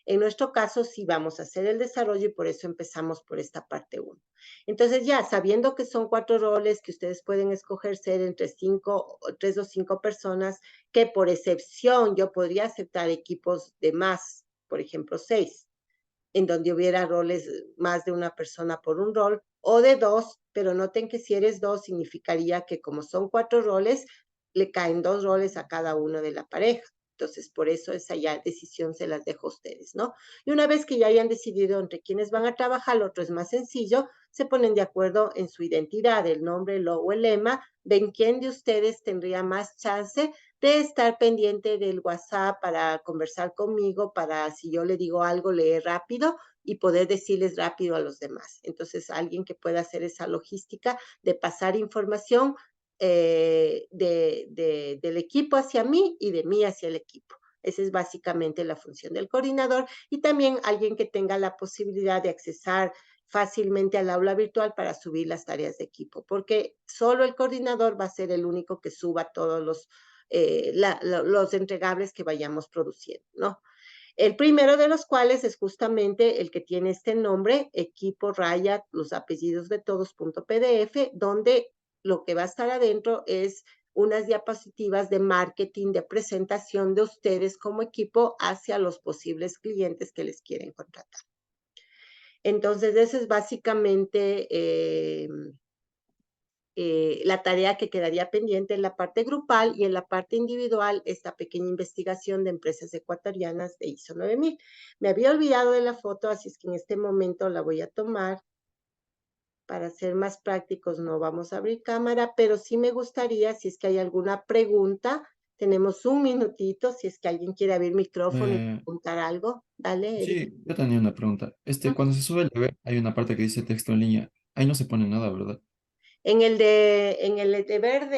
En nuestro caso, sí vamos a hacer el desarrollo y por eso empezamos por esta parte 1. Entonces, ya sabiendo que son 4 roles que ustedes pueden escoger ser entre 3 o 5 personas, que por excepción yo podría aceptar equipos de más, por ejemplo, 6, en donde hubiera roles más de una persona por un rol, o de 2, pero noten que si eres 2 significaría que como son 4 roles, le caen 2 roles a cada uno de la pareja. Entonces, por eso esa ya decisión se las dejo a ustedes, ¿no? Y una vez que ya hayan decidido entre quiénes van a trabajar, lo otro es más sencillo, se ponen de acuerdo en su identidad, el nombre, el logo, el lema, ven quién de ustedes tendría más chance de estar pendiente del WhatsApp para conversar conmigo, para si yo le digo algo, leer rápido y poder decirles rápido a los demás. Entonces, alguien que pueda hacer esa logística de pasar información del equipo hacia mí y de mí hacia el equipo. Esa es básicamente la función del coordinador y también alguien que tenga la posibilidad de accesar fácilmente al aula virtual para subir las tareas de equipo, porque solo el coordinador va a ser el único que suba todos los entregables que vayamos produciendo, ¿no? El primero de los cuales es justamente el que tiene este nombre, equipo raya los apellidos de todos.pdf, donde lo que va a estar adentro es unas diapositivas de marketing, de presentación de ustedes como equipo hacia los posibles clientes que les quieren contratar. Entonces, esa es básicamente la tarea que quedaría pendiente en la parte grupal y en la parte individual, esta pequeña investigación de empresas ecuatorianas de ISO 9000. Me había olvidado de la foto, así es que en este momento la voy a tomar. Para ser más prácticos no vamos a abrir cámara, pero sí me gustaría, si es que hay alguna pregunta, tenemos un minutito, si es que alguien quiere abrir micrófono y preguntar algo. Dale, Eric. Sí, yo tenía una pregunta. Cuando se sube el deber, hay una parte que dice texto en línea. Ahí no se pone nada, ¿verdad? En el deber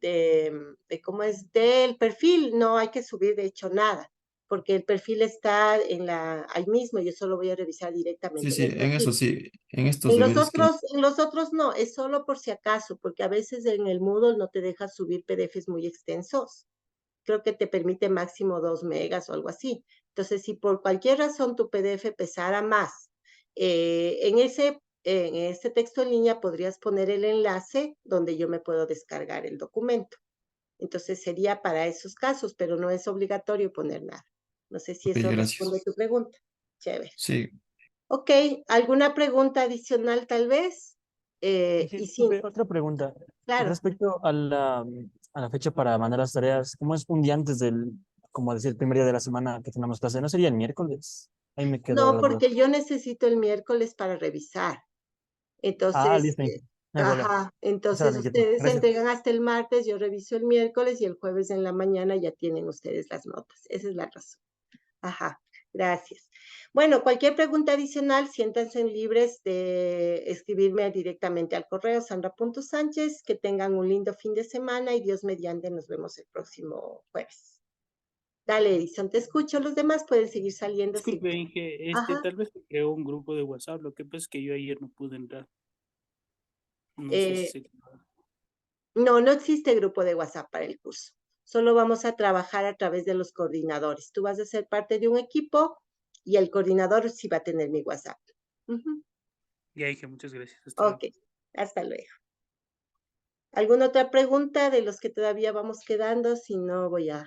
de cómo es del perfil, no hay que subir de hecho nada, porque el perfil está ahí mismo, yo solo voy a revisar Sí, directamente en sí, el en eso perfil. sí, en estos deberes que... En los otros no, es solo por si acaso, porque a veces en el Moodle no te deja subir PDFs muy extensos. Creo que te permite máximo 2 megas o algo así. Entonces, si por cualquier razón tu PDF pesara más, en este texto en línea podrías poner el enlace donde yo me puedo descargar el documento. Entonces, sería para esos casos, pero no es obligatorio poner nada. No sé si Ok, eso responde gracias. a tu pregunta. Chévere. Sí, Ok, ¿alguna pregunta adicional tal vez? Y sí, Disculpe, otra pregunta. claro. Respecto a a la fecha para mandar las tareas, como es un día antes del, como decir, el primer día de la semana que tenemos clase, ¿no sería el miércoles? Ahí me quedó No, la duda. porque yo necesito el miércoles para revisar. Ah, Entonces, listo, no hay problema. ajá, Esa era entonces mi inquietud. ustedes Gracias. entregan hasta el martes, yo reviso el miércoles y el jueves en la mañana ya tienen ustedes las notas. Esa es la razón. Ajá, gracias. Bueno, cualquier pregunta adicional, siéntanse libres de escribirme directamente al correo sandra.sánchez. Que tengan un lindo fin de semana y Dios mediante nos vemos el próximo jueves. Dale, Edison, te escucho. Los demás pueden seguir saliendo. Disculpe, Inge, Ajá. tal vez se creó un grupo de WhatsApp, lo que pasa es que yo ayer no pude entrar. No sé si Eh, se... no, no existe grupo de WhatsApp para el curso. Solo vamos a trabajar a través de los coordinadores. Tú vas a ser parte de un equipo y el coordinador sí va a tener mi WhatsApp. Ujú. Ya, Inge, muchas gracias. Hasta luego. Ok, hasta luego. ¿Alguna otra pregunta de los que todavía vamos quedando? Si no, voy a